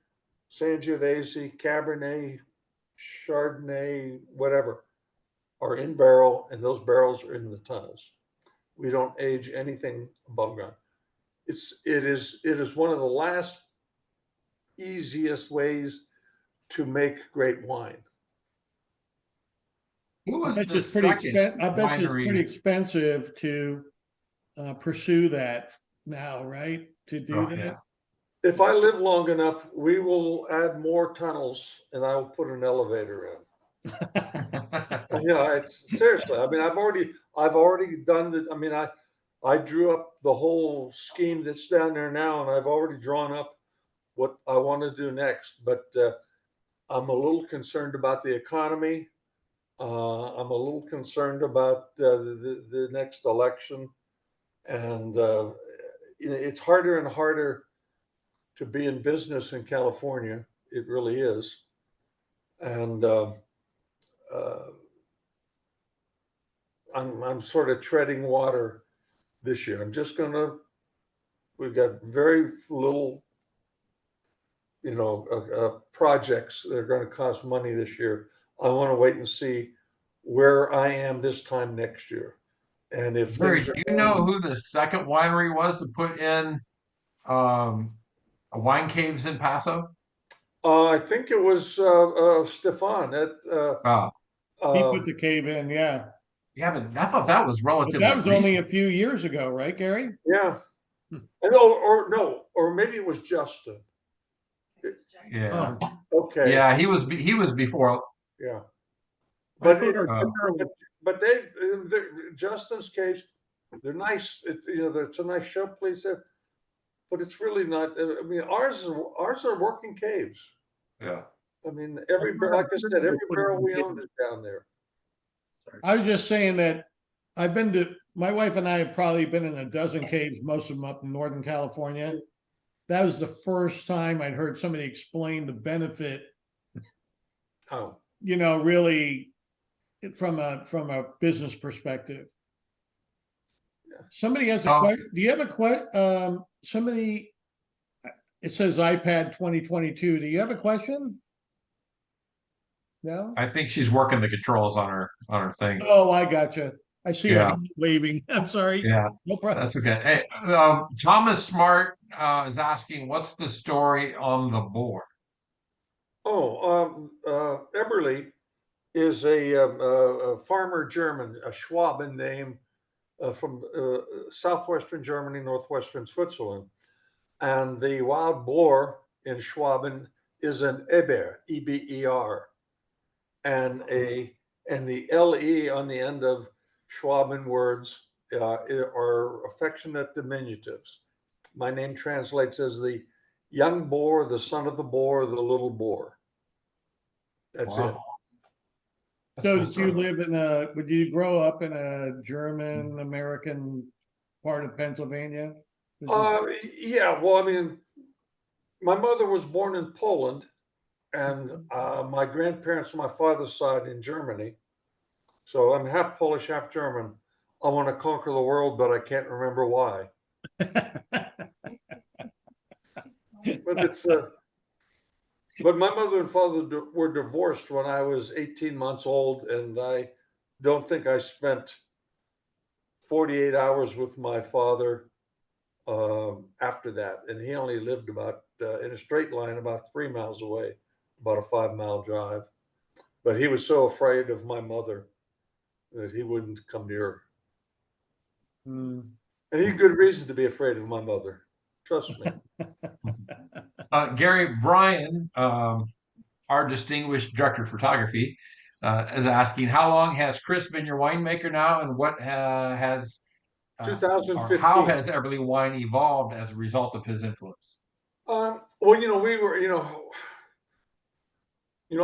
Sangiovese, Cabernet, Chardonnay, whatever, are in barrel, and those barrels are in the tunnels. We don't age anything above ground. It is one of the last easiest ways to make great wine. Who I was bet the you it's pretty second I bet you it's winery? pretty expensive to pursue that now, right? To do that. Yeah. If I live long enough, we will add more tunnels, and I will put an elevator in. It's seriously. I mean, I've already done the. I mean, I drew up the whole scheme that's down there now, and I've already drawn up what I want to do next. But I'm a little concerned about the economy. I'm a little concerned about the next election, and it's harder and harder to be in business in California. It really is, and I'm sort of treading water this year. We've got very little, projects that are going to cost money this year. I want to wait and see where I am this time next year. And if do you know who the second winery was to put in a wine caves in Paso? I think it was Stefan. He put the cave in, yeah. Yeah, but I thought that was But relatively that was only a recent. few years ago, right, Gary? Yeah. And, or no, or maybe it was Justin. Yeah. Okay. Yeah, he was before. Yeah. I But thought our but Justin's caves, they're nice. It's a nice showplace there, but it's really not. I mean, ours are working caves. Yeah. I mean, like I said, every barrel we own is down there. I was just saying that my wife and I have probably been in a dozen caves, most of them up in Northern California. That was the first time I'd heard somebody explain the benefit, Oh, really from a business perspective. Somebody has a question. Do you have a question? Somebody, it says iPad 2022. Do you have a question? No? I think she's working the controls on her thing. Oh, I gotcha. I see Yeah. her waving. I'm sorry. Yeah, No problem. that's okay. Hey, Thomas Smart is asking, what's the story on the board? Oh, Eberle is a farmer German, a Schwaben name from southwestern Germany, northwestern Switzerland. And the wild boar in Schwaben is an Eber, E-B-E-R. And the L-E on the end of Schwaben words are affectionate diminutives. My name translates as the young boar, the son of the boar, the little boar. That's it. So did you would you grow up in a German American part of Pennsylvania? Yeah, well, I mean, my mother was born in Poland, and my grandparents on my father's side in Germany. So I'm half Polish, half German. I want to conquer the world, but I can't remember why. But my mother and father were divorced when I was 18 months old, and I don't think I spent 48 hours with my father after that. And he only lived about in a straight line about 3 miles away, about a 5-mile drive. But he was so afraid of my mother that he wouldn't come near her. And he had good reason to be afraid of my mother. Trust me. Gary Bryan, our distinguished director of photography, is asking, how long has Chris been your winemaker now, and what has 2015. how has Eberle Wine evolved as a result of his influence? Well, we were,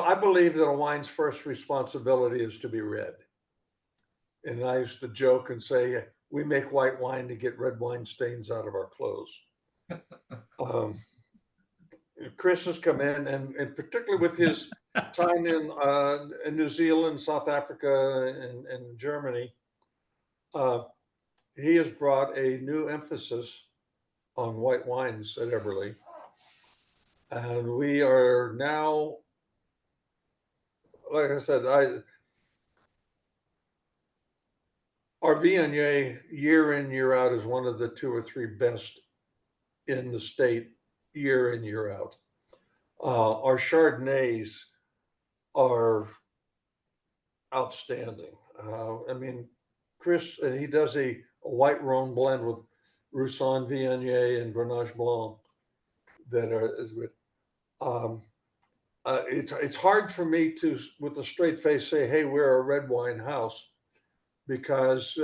I believe that a wine's first responsibility is to be red. And I used to joke and say, we make white wine to get red wine stains out of our clothes. Chris has come in, and particularly with his time in New Zealand, South Africa, and Germany, he has brought a new emphasis on white wines at Eberle. And we are now, like I said, our Viognier year in, year out is one of the 2 or 3 best in the state year in, year out. Our Chardonnays are outstanding. I mean, Chris, and he does a white Rhone blend with Roussanne Viognier and Grenache Blanc that it's hard for me to, with a straight face, say, hey, we're a red wine house, because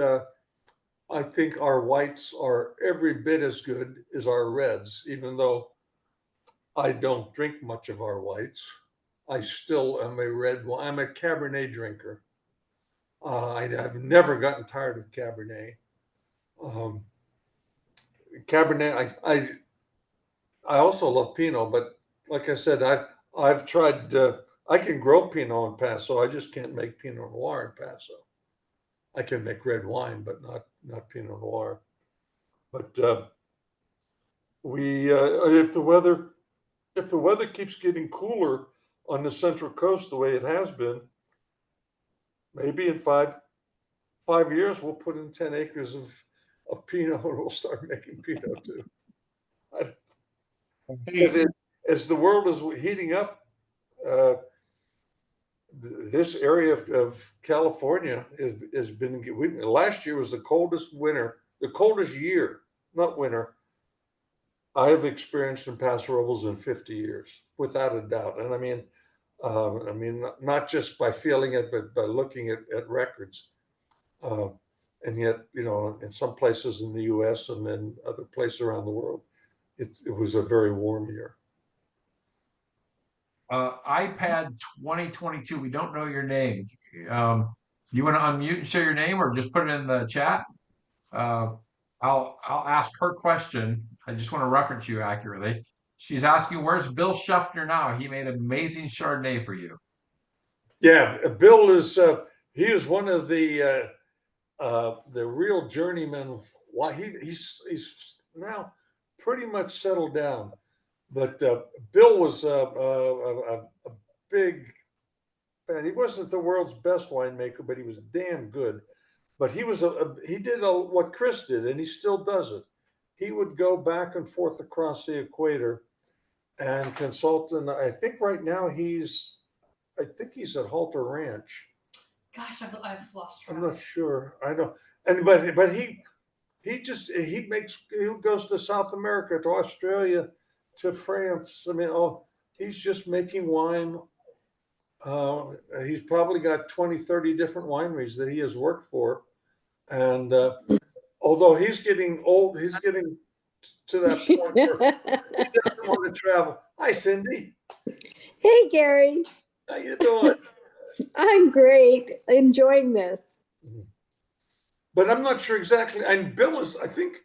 I think our whites are every bit as good as our reds. Even though I don't drink much of our whites, I still am a red wine. I'm a Cabernet drinker. I've never gotten tired of Cabernet. Cabernet, I also love Pinot, but like I said, I've tried. I can grow Pinot in Paso. I just can't make Pinot Noir in Paso. I can make red wine, but not Pinot Noir. But if the weather keeps getting cooler on the Central Coast the way it has been, maybe in five years we'll put in 10 acres of Pinot, and we'll start making Pinot too. Because as the world is heating up, this area of California has been, last year was the coldest year, not winter, I have experienced in Paso Robles in 50 years, without a doubt. And I mean, not just by feeling it, but by looking at records. And yet, in some places in the U.S. and then other places around the world, it was a very warm year. iPad 2022. We don't know your name. You want to unmute and share your name, or just put it in the chat? I'll ask her question. I just want to reference you accurately. She's asking, "Where's Bill Schuffner now? He made an amazing Chardonnay for you." Yeah, Bill is he is one of the real journeymen. Why he's now pretty much settled down, but Bill was a big fan. He wasn't the world's best winemaker, but he was damn good. But he did what Chris did, and he still does it. He would go back and forth across the equator and consult. And I think right now he's at Halter Ranch. Gosh, I've lost track. I'm not sure. I don't. And but he goes to South America, to Australia, to France. I mean, he's just making wine. He's probably got 20, 30 different wineries that he has worked for. And although he's getting old, he's getting to that point where he doesn't want to travel. Hi, Cindy. Hey, Gary. How you doing? I'm great. Enjoying this. But I'm not sure exactly. And Bill is, I think,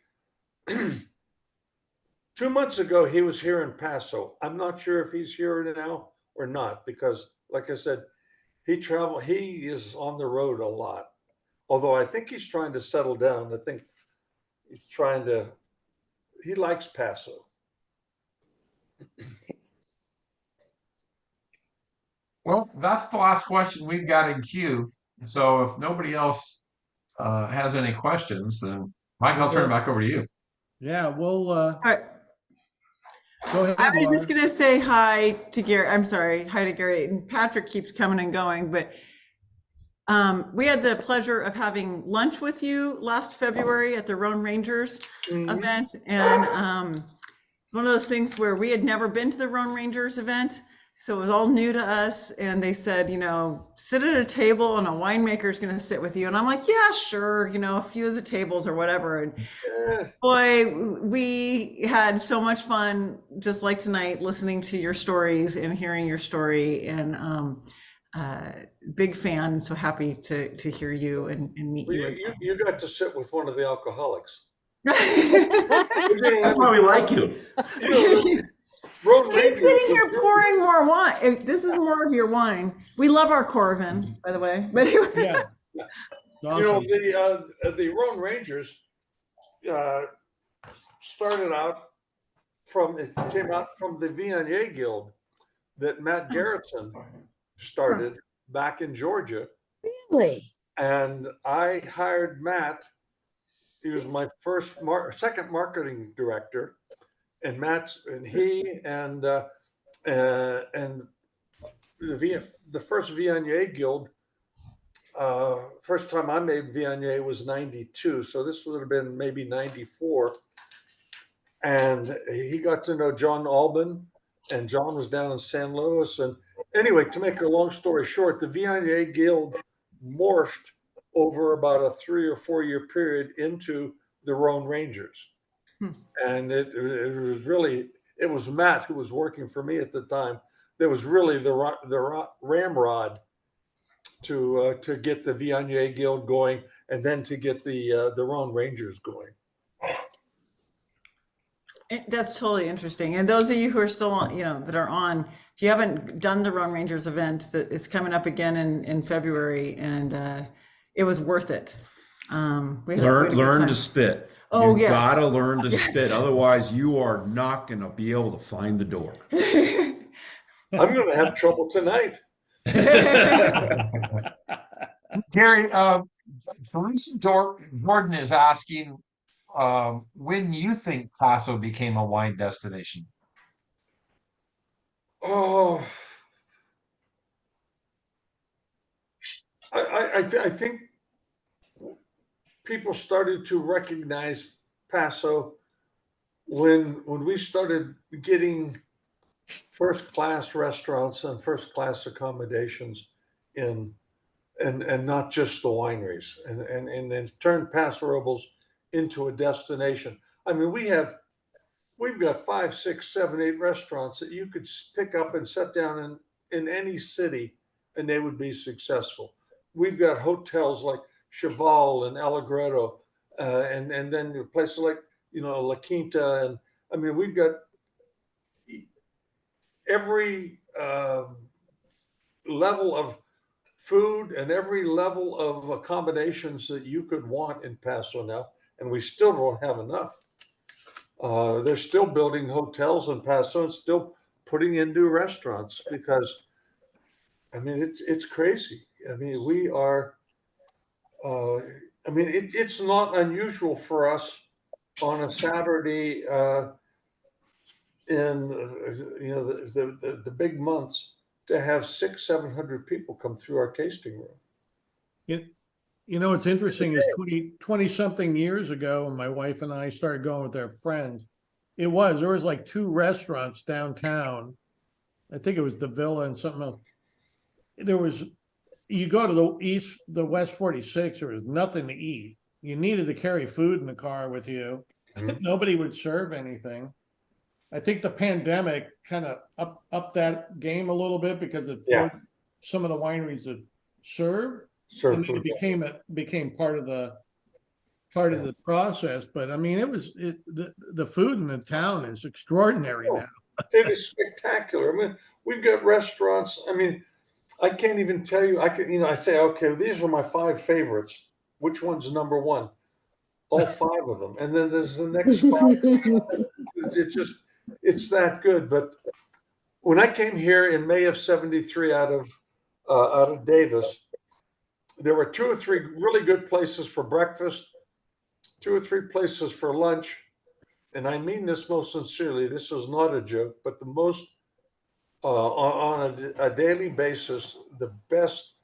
2 months ago, he was here in Paso. I'm not sure if he's here now or not, because like I said, he is on the road a lot. Although I think he's trying to settle down. I think he likes Paso. Well, that's the last question we've got in queue. So if nobody else has any questions, then Mike, I'll turn it back over to you. Yeah, we'll All right. go ahead. I was Laura. just gonna say hi to Gary. I'm sorry, hi to Gary. And Patrick keeps coming and going, but we had the pleasure of having lunch with you last February at the Rhone Rangers event, and it's one of those things where we had never been to the Rhone Rangers event, so it was all new to us. And they said, sit at a table and a winemaker is going to sit with you. And I'm like, yeah, sure, a few of the tables or whatever. And boy, we had so much fun, just like tonight, listening to your stories and hearing your story. And big fan, so happy to hear you and meet you. You got to sit with one of the alcoholics. That's why we like you. He's sitting here pouring more wine. This is more of your wine. We love our Corvin, by the way. But yeah. Awesome. The Rhone Rangers came out from the Viognier Guild that Matt Garrettson started back in Georgia. Really? And I hired Matt. He was my second marketing director, and he and the first Viognier Guild. First time I made Viognier was 92, so this would have been maybe 94. And he got to know John Albin, and John was down in San Luis. And anyway, to make a long story short, the Viognier Guild morphed over about a 3 or 4 year period into the Rhone Rangers. And it was Matt, who was working for me at the time, that was really the ramrod to get the Viognier Guild going, and then to get the Rhone Rangers going. That's totally interesting. And those of you who are still on, that are on, if you haven't done the Rhone Rangers event, that is coming up again in February, and it was worth it. Learn to spit. Oh, you yes. Gotta learn to spit. Otherwise, you are not going to be able to find the door. I'm going to have trouble tonight. Gary, Teresa Jordan is asking when you think Paso became a wine destination. Oh, I think people started to recognize Paso when we started getting first class restaurants and first class accommodations in and not just the wineries and then turned Paso Robles into a destination. I mean, we've got 5, 6, 7, 8 restaurants that you could pick up and set down in any city and they would be successful. We've got hotels like Cheval and Allegretto, and then places like, La Quinta. And I mean, we've got every level of food and every level of accommodations that you could want in Paso now, and we still don't have enough. They're still building hotels in Paso and still putting in new restaurants because, I mean, it's crazy. I mean, we are. I mean, it's not unusual for us on a Saturday in the big months to have 600-700 people come through our tasting room. What's interesting is 20 something years ago, when my wife and I started going with our friends, there was like 2 restaurants downtown. I think it was the Villa and something else. You go to the West 46, there was nothing to eat. You needed to carry food in the car with you. Mm-hmm. Nobody would serve anything. I think the pandemic kind of upped that game a little bit because it forced some of the wineries to serve. And it became part of the process. But I mean, the food in the town is extraordinary now. It is spectacular. I mean, we've got restaurants. I mean, I can't even tell you. I say, okay, these are my 5 favorites. Which one's number 1? All 5 of them, and then there's the next 5. It's that good. But when I came here in May of '73 out of Davis, there were 2 or 3 really good places for breakfast, 2 or 3 places for lunch. And I mean this most sincerely. This is not a joke, but the most, on a daily basis, the best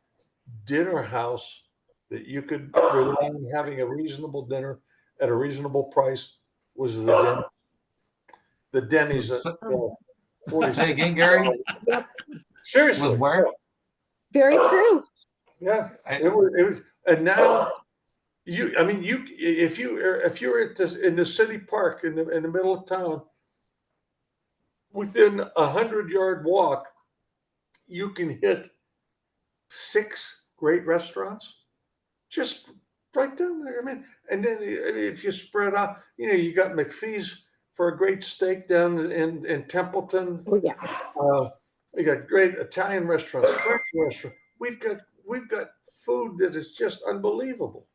dinner house that you could rely on having a reasonable dinner at a reasonable price was the Denny's. Say again, Gary? Seriously. Was where? Very true. Yeah, it was, and now if you're in the city park in the middle of town, within 100-yard walk, you can hit 6 great restaurants, just right down there. I mean, and then if you spread out, you got McPhee's for a great steak down in Templeton. Oh yeah. You got great Italian restaurants, French restaurants. We've got food that is just unbelievable.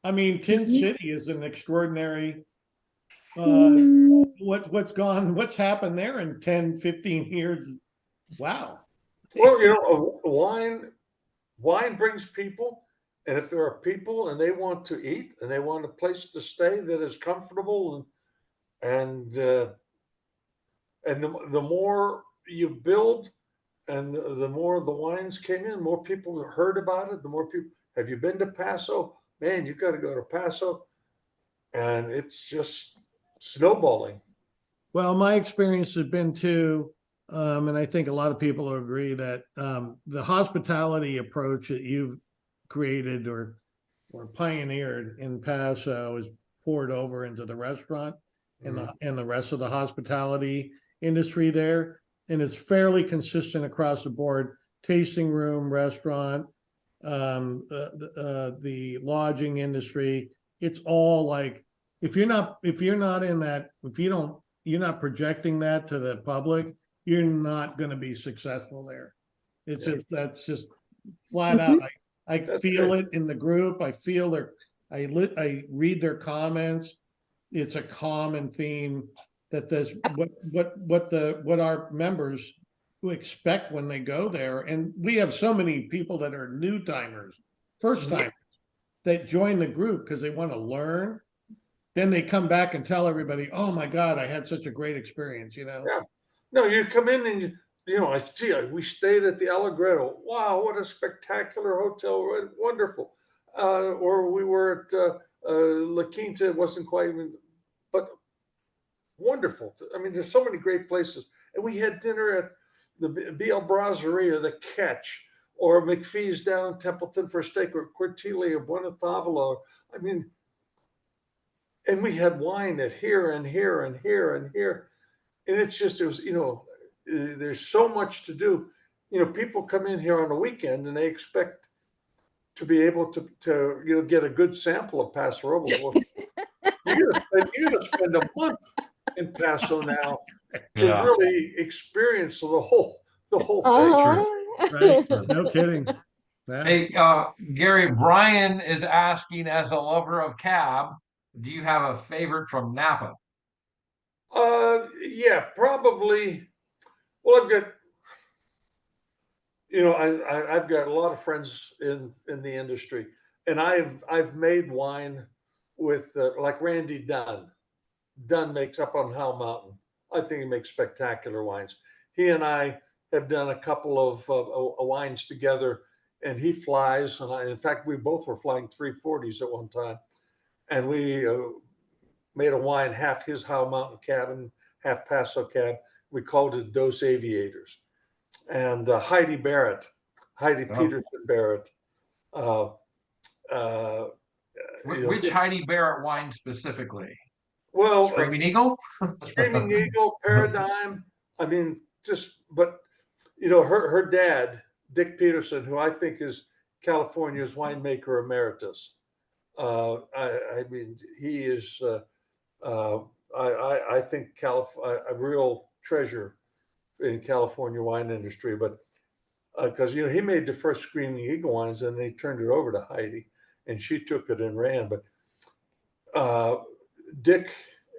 I mean, Tin City is an extraordinary. What's happened there in 10, 15 years? Wow. Well, wine brings people, and if there are people and they want to eat and they want a place to stay that is comfortable, and the more you build, and the more the wines came in, more people heard about it. The more people, have you been to Paso? Man, you got to go to Paso, and it's just snowballing. Well, my experience has been too, and I think a lot of people agree that the hospitality approach that you've created or pioneered in Paso is poured over into the restaurant and the rest of the hospitality industry there. And it's fairly consistent across the board: tasting room, restaurant, the lodging industry. It's all like, if you're not in that, you're not projecting that to the public, you're not going to be successful there. That's just flat out. I feel it in the group. I feel I read their comments. It's a common theme that this what our members expect when they go there. And we have so many people that are new timers, first timers, that join the group because they want to learn. Then they come back and tell everybody, "Oh my God, I had such a great experience." Yeah. No, you come in and we stayed at the Allegretto. Wow, what a spectacular hotel! Wonderful. Or we were at La Quinta. It wasn't quite even, but wonderful. I mean, there's so many great places. And we had dinner at the BL Brasserie, the Catch, or McPhee's down in Templeton for a steak, or Cortile or Buena Tavola. I mean, and we had wine at here and here and here and here. And it was, there's so much to do. People come in here on a weekend and they expect to be able to get a good sample of Paso Robles. Well, you're gonna spend a month in Paso now to really experience the whole thing. Right? No kidding. Yeah. Hey, Gary, Brian is asking, as a lover of cab, do you have a favorite from Napa? Yeah, probably. Well, I've got, I've got a lot of friends in the industry, and I've made wine with like Randy Dunn. Dunn makes up on Howell Mountain. I think he makes spectacular wines. He and I have done a couple of wines together, and he flies. And in fact, we both were flying 340s at one time, and we made a wine, half his Howell Mountain cab and half Paso cab. We called it Dos Aviators. And Heidi Peterson Barrett. Which Heidi Barrett wine specifically? Well, Screaming Eagle? Screaming Eagle, Paradigm. I mean, but her dad, Dick Peterson, who I think is California's winemaker emeritus. I mean, he is, I think, a real treasure in California wine industry. But because he made the first Screaming Eagle wines, and they turned it over to Heidi, and she took it and ran. But Dick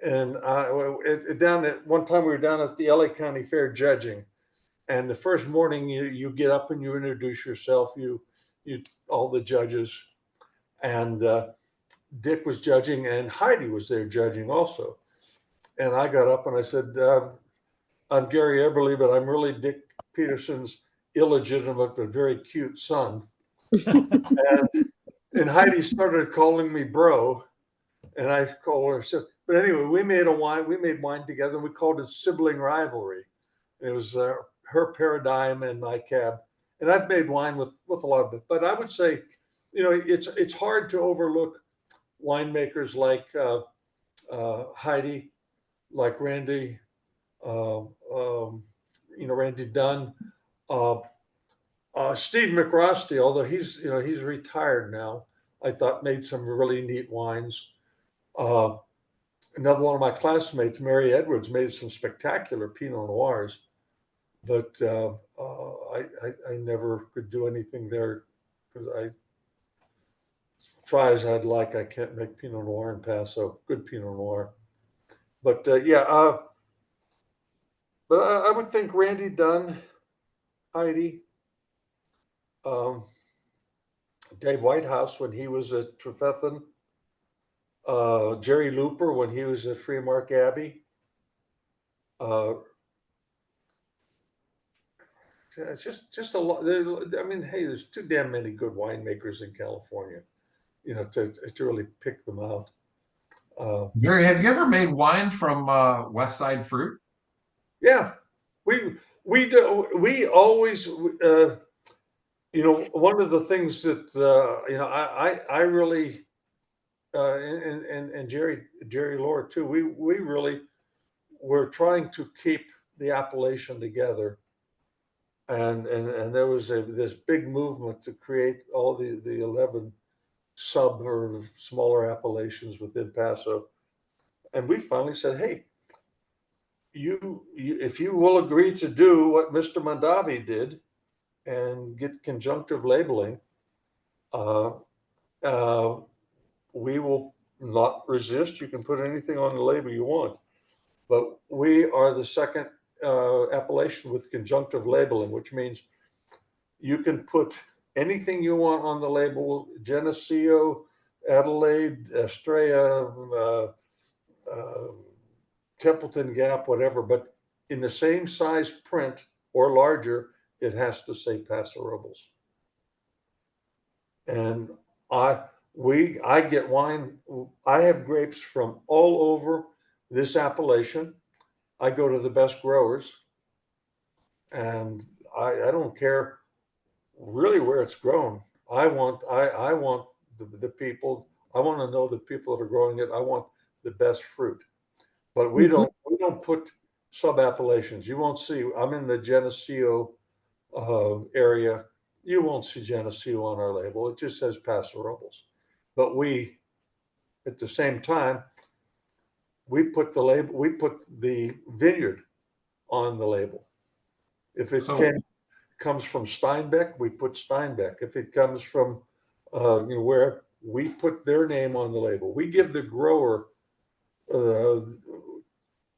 and I, one time we were down at the LA County Fair judging, and the first morning you get up and you introduce yourself, you all the judges, and Dick was judging and Heidi was there judging also. And I got up and I said, I'm Gary Eberle, but I'm really Dick Peterson's illegitimate but very cute son. and Heidi started calling me bro, and I called her. So, but anyway, we made wine together, and we called it Sibling Rivalry. It was her Paradigm and my cab. And I've made wine with a lot of it. But I would say, it's hard to overlook winemakers like Heidi, like Randy, Randy Dunn, Steve McRosty, although he's retired now, I thought made some really neat wines. Another one of my classmates, Mary Edwards, made some spectacular Pinot Noirs, but I never could do anything there because I try as I'd like, I can't make Pinot Noir in Paso, good Pinot Noir. But but I would think Randy Dunn, Heidi, Dave Whitehouse when he was at Trefethen, Jerry Looper when he was at Freemark Abbey. Just a lot. I mean, hey, there's too damn many good winemakers in California, to really pick them out. Gary, have you ever made wine from West Side fruit? Yeah, we do. We always, one of the things that I really, and Jerry Lord too. We really were trying to keep the appellation together, and there was this big movement to create all the 11 sub or smaller appellations within Paso, and we finally said, hey. You if you will agree to do what Mr. Mondavi did and get conjunctive labeling, we will not resist. You can put anything on the label you want, but we are the second appellation with conjunctive labeling, which means you can put anything you want on the label: Geneseo, Adelaide, Estrella, Templeton Gap, whatever, but in the same size print or larger, it has to say Paso Robles. And I get wine. I have grapes from all over this appellation. I go to the best growers, and I don't care really where it's grown. I want the people. I want to know the people that are growing it. I want the best fruit. But we don't put sub appellations. You won't see. I'm in the Geneseo area. You won't see Geneseo on our label. It just says Paso Robles. But we, at the same time, we put the label. We put the vineyard on the label. If it comes from Steinbeck, we put Steinbeck. If it comes from where, we put their name on the label. We give the grower. To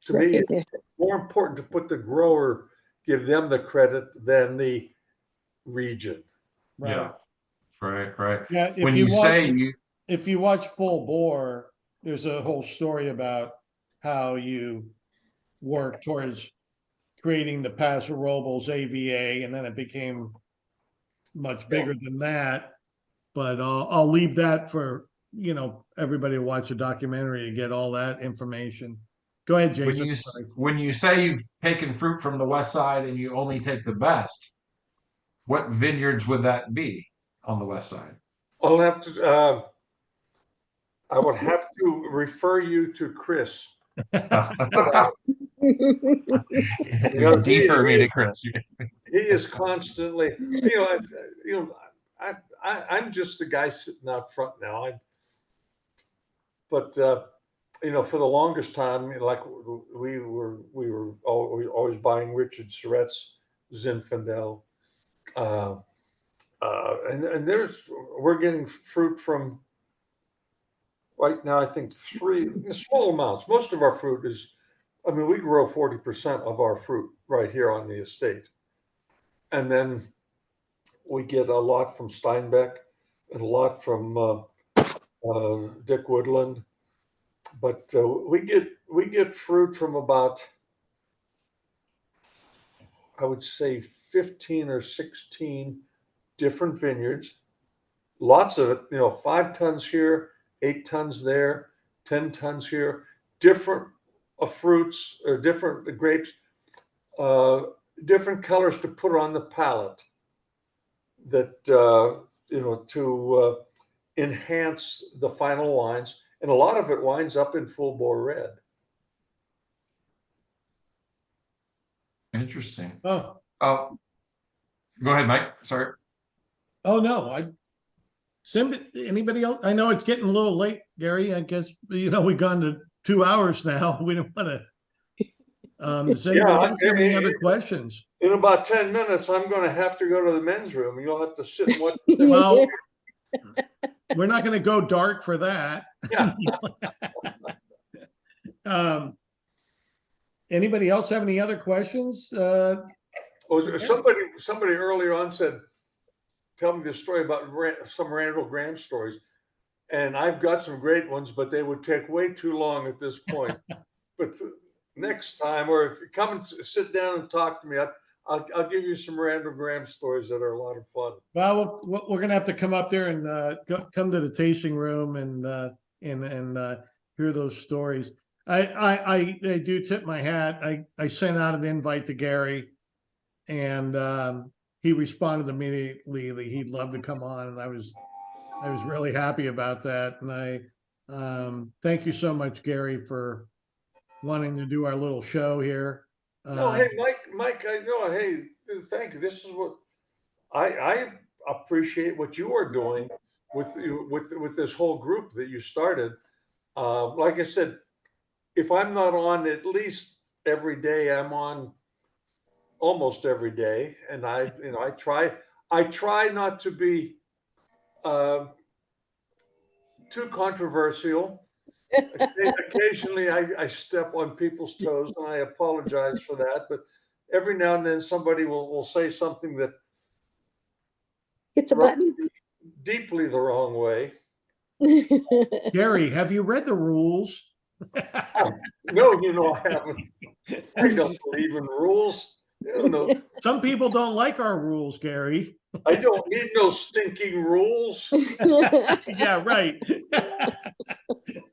me, it's more important to put the grower, give them the credit than the region. Yeah. Right. Yeah, When you say if you watch Full Bore, there's a whole story about how you work towards creating the Paso Robles AVA, and then it became much bigger than that. But I'll leave that for everybody to watch a documentary to get all that information. Go ahead, Jason. when you say you've taken fruit from the west side and you only take the best, what vineyards would that be on the west side? I'll have to. I would have to refer you to Chris. Defer me to Chris. He is constantly. I'm just the guy sitting out front now. But for the longest time, like we were always buying Richard Surrett's Zinfandel, and we're getting fruit from right now. I think 3 small amounts. Most of our fruit is, we grow 40% of our fruit right here on the estate, and then we get a lot from Steinbeck and a lot from Dick Woodland. But we get fruit from about, I would say, 15 or 16 different vineyards. Lots of it, 5 tons here, 8 tons there, 10 tons here. Different fruits or different grapes, different colors to put on the palate. That to enhance the final wines. And a lot of it winds up in Full Bore red. Interesting. Oh, go ahead, Mike. Sorry. Oh no, anybody else? I know it's getting a little late, Gary. I guess we've gone to 2 hours now. We don't want to. Does anybody else have any other questions? In about 10 minutes, I'm going to have to go to the men's room. You'll have to sit and watch. Well, we're not going to go dark for that. Yeah. Anybody else have any other questions? Somebody earlier on said, tell me the story about some Randall Graham stories. And I've got some great ones, but they would take way too long at this point. But next time, or if you come and sit down and talk to me, I'll give you some Randall Graham stories that are a lot of fun. Well, we're going to have to come up there and come to the tasting room and hear those stories. I do tip my hat. I sent out an invite to Gary, and he responded immediately that he'd love to come on, and I was really happy about that. And I thank you so much, Gary, for wanting to do our little show here. No, hey, Mike, hey, thank you. This is what I appreciate what you are doing with this whole group that you started. Like I said, if I'm not on at least every day, I'm on almost every day, and I try not to be too controversial. Occasionally I step on people's toes, and I apologize for that, but every now and then somebody will say something that It's a button. deeply the wrong way. Gary, have you read the rules? No, I haven't. I don't believe in rules. I don't know. Some people don't like our rules, Gary. I don't need no stinking rules. Yeah, right.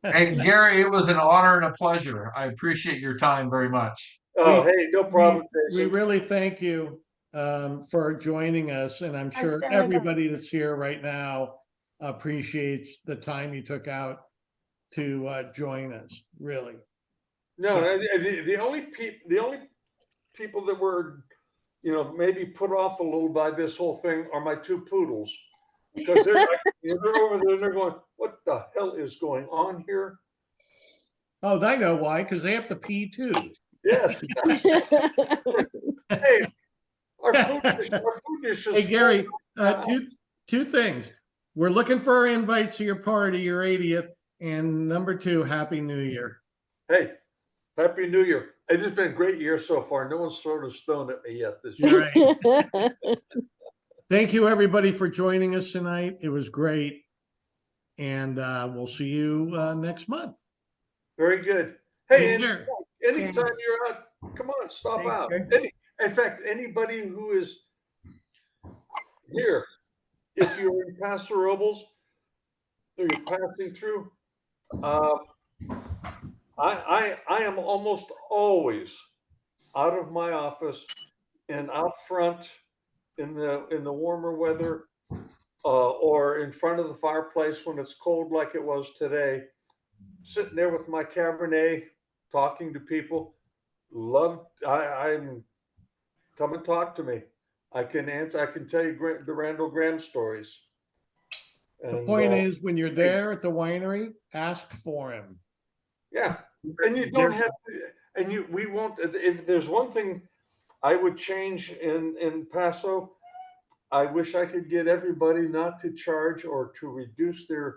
Hey, Gary, it was an honor and a pleasure. I appreciate your time very much. Oh, hey, no problem, We Jason. really thank you for joining us, and I'm sure everybody that's here right now appreciates the time you took out to join us, really. No, the only people that were, maybe put off a little by this whole thing are my two poodles, because they're like, they're over there and they're going, "What the hell is going on here?" Oh, I know why, because they have to pee too. Yes. Hey, our food dish is Hey, Gary, two things. We're looking for our invites to your party, your 80th, and number two, Happy New Year. Hey, Happy New Year. It has been a great year so far. No one's thrown a stone at me yet this year. Right. Thank you, everybody, for joining us tonight. It was great. And we'll see you next month. Very good. Hey, Take care. anytime you're out, come on, stop out. In fact, anybody who is here, if you're in Paso Robles or you're passing through, I am almost always out of my office and out front in the warmer weather, or in front of the fireplace when it's cold like it was today, sitting there with my Cabernet, talking to people. I'm come and talk to me. I can answer. I can tell you the Randall Graham stories. The point is, when you're there at the winery, ask for him. Yeah, and you don't have to, and we won't. If there's one thing I would change in Paso, I wish I could get everybody not to charge or to reduce their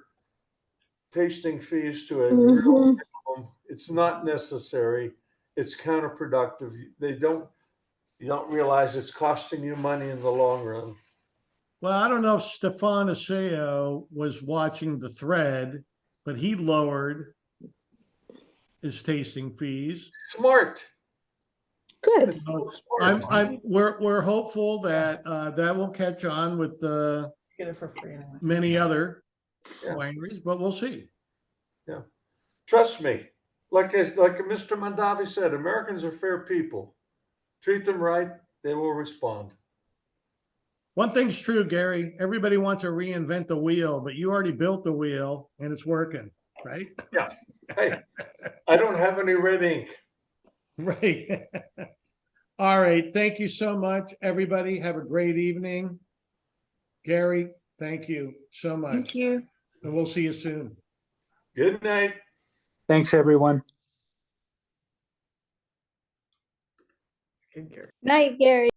tasting fees to a real minimum. It's not necessary. It's counterproductive. You don't realize it's costing you money in the long run. Well, I don't know if Stefan Aseo was watching the thread, but he lowered his tasting fees. Smart. Good. We're hopeful that that will catch on with Get it for free anyway. many other wineries, but we'll see. Yeah, trust me. Like Mr. Mondavi said, Americans are fair people. Treat them right, they will respond. One thing's true, Gary. Everybody wants to reinvent the wheel, but you already built the wheel and it's working, right? Yeah. Hey, I don't have any red ink. Right. All right. Thank you so much, everybody. Have a great evening. Gary, thank you so much. Thank you. And we'll see you soon. Good night. Thanks, everyone. Good, Gary. Night, Gary.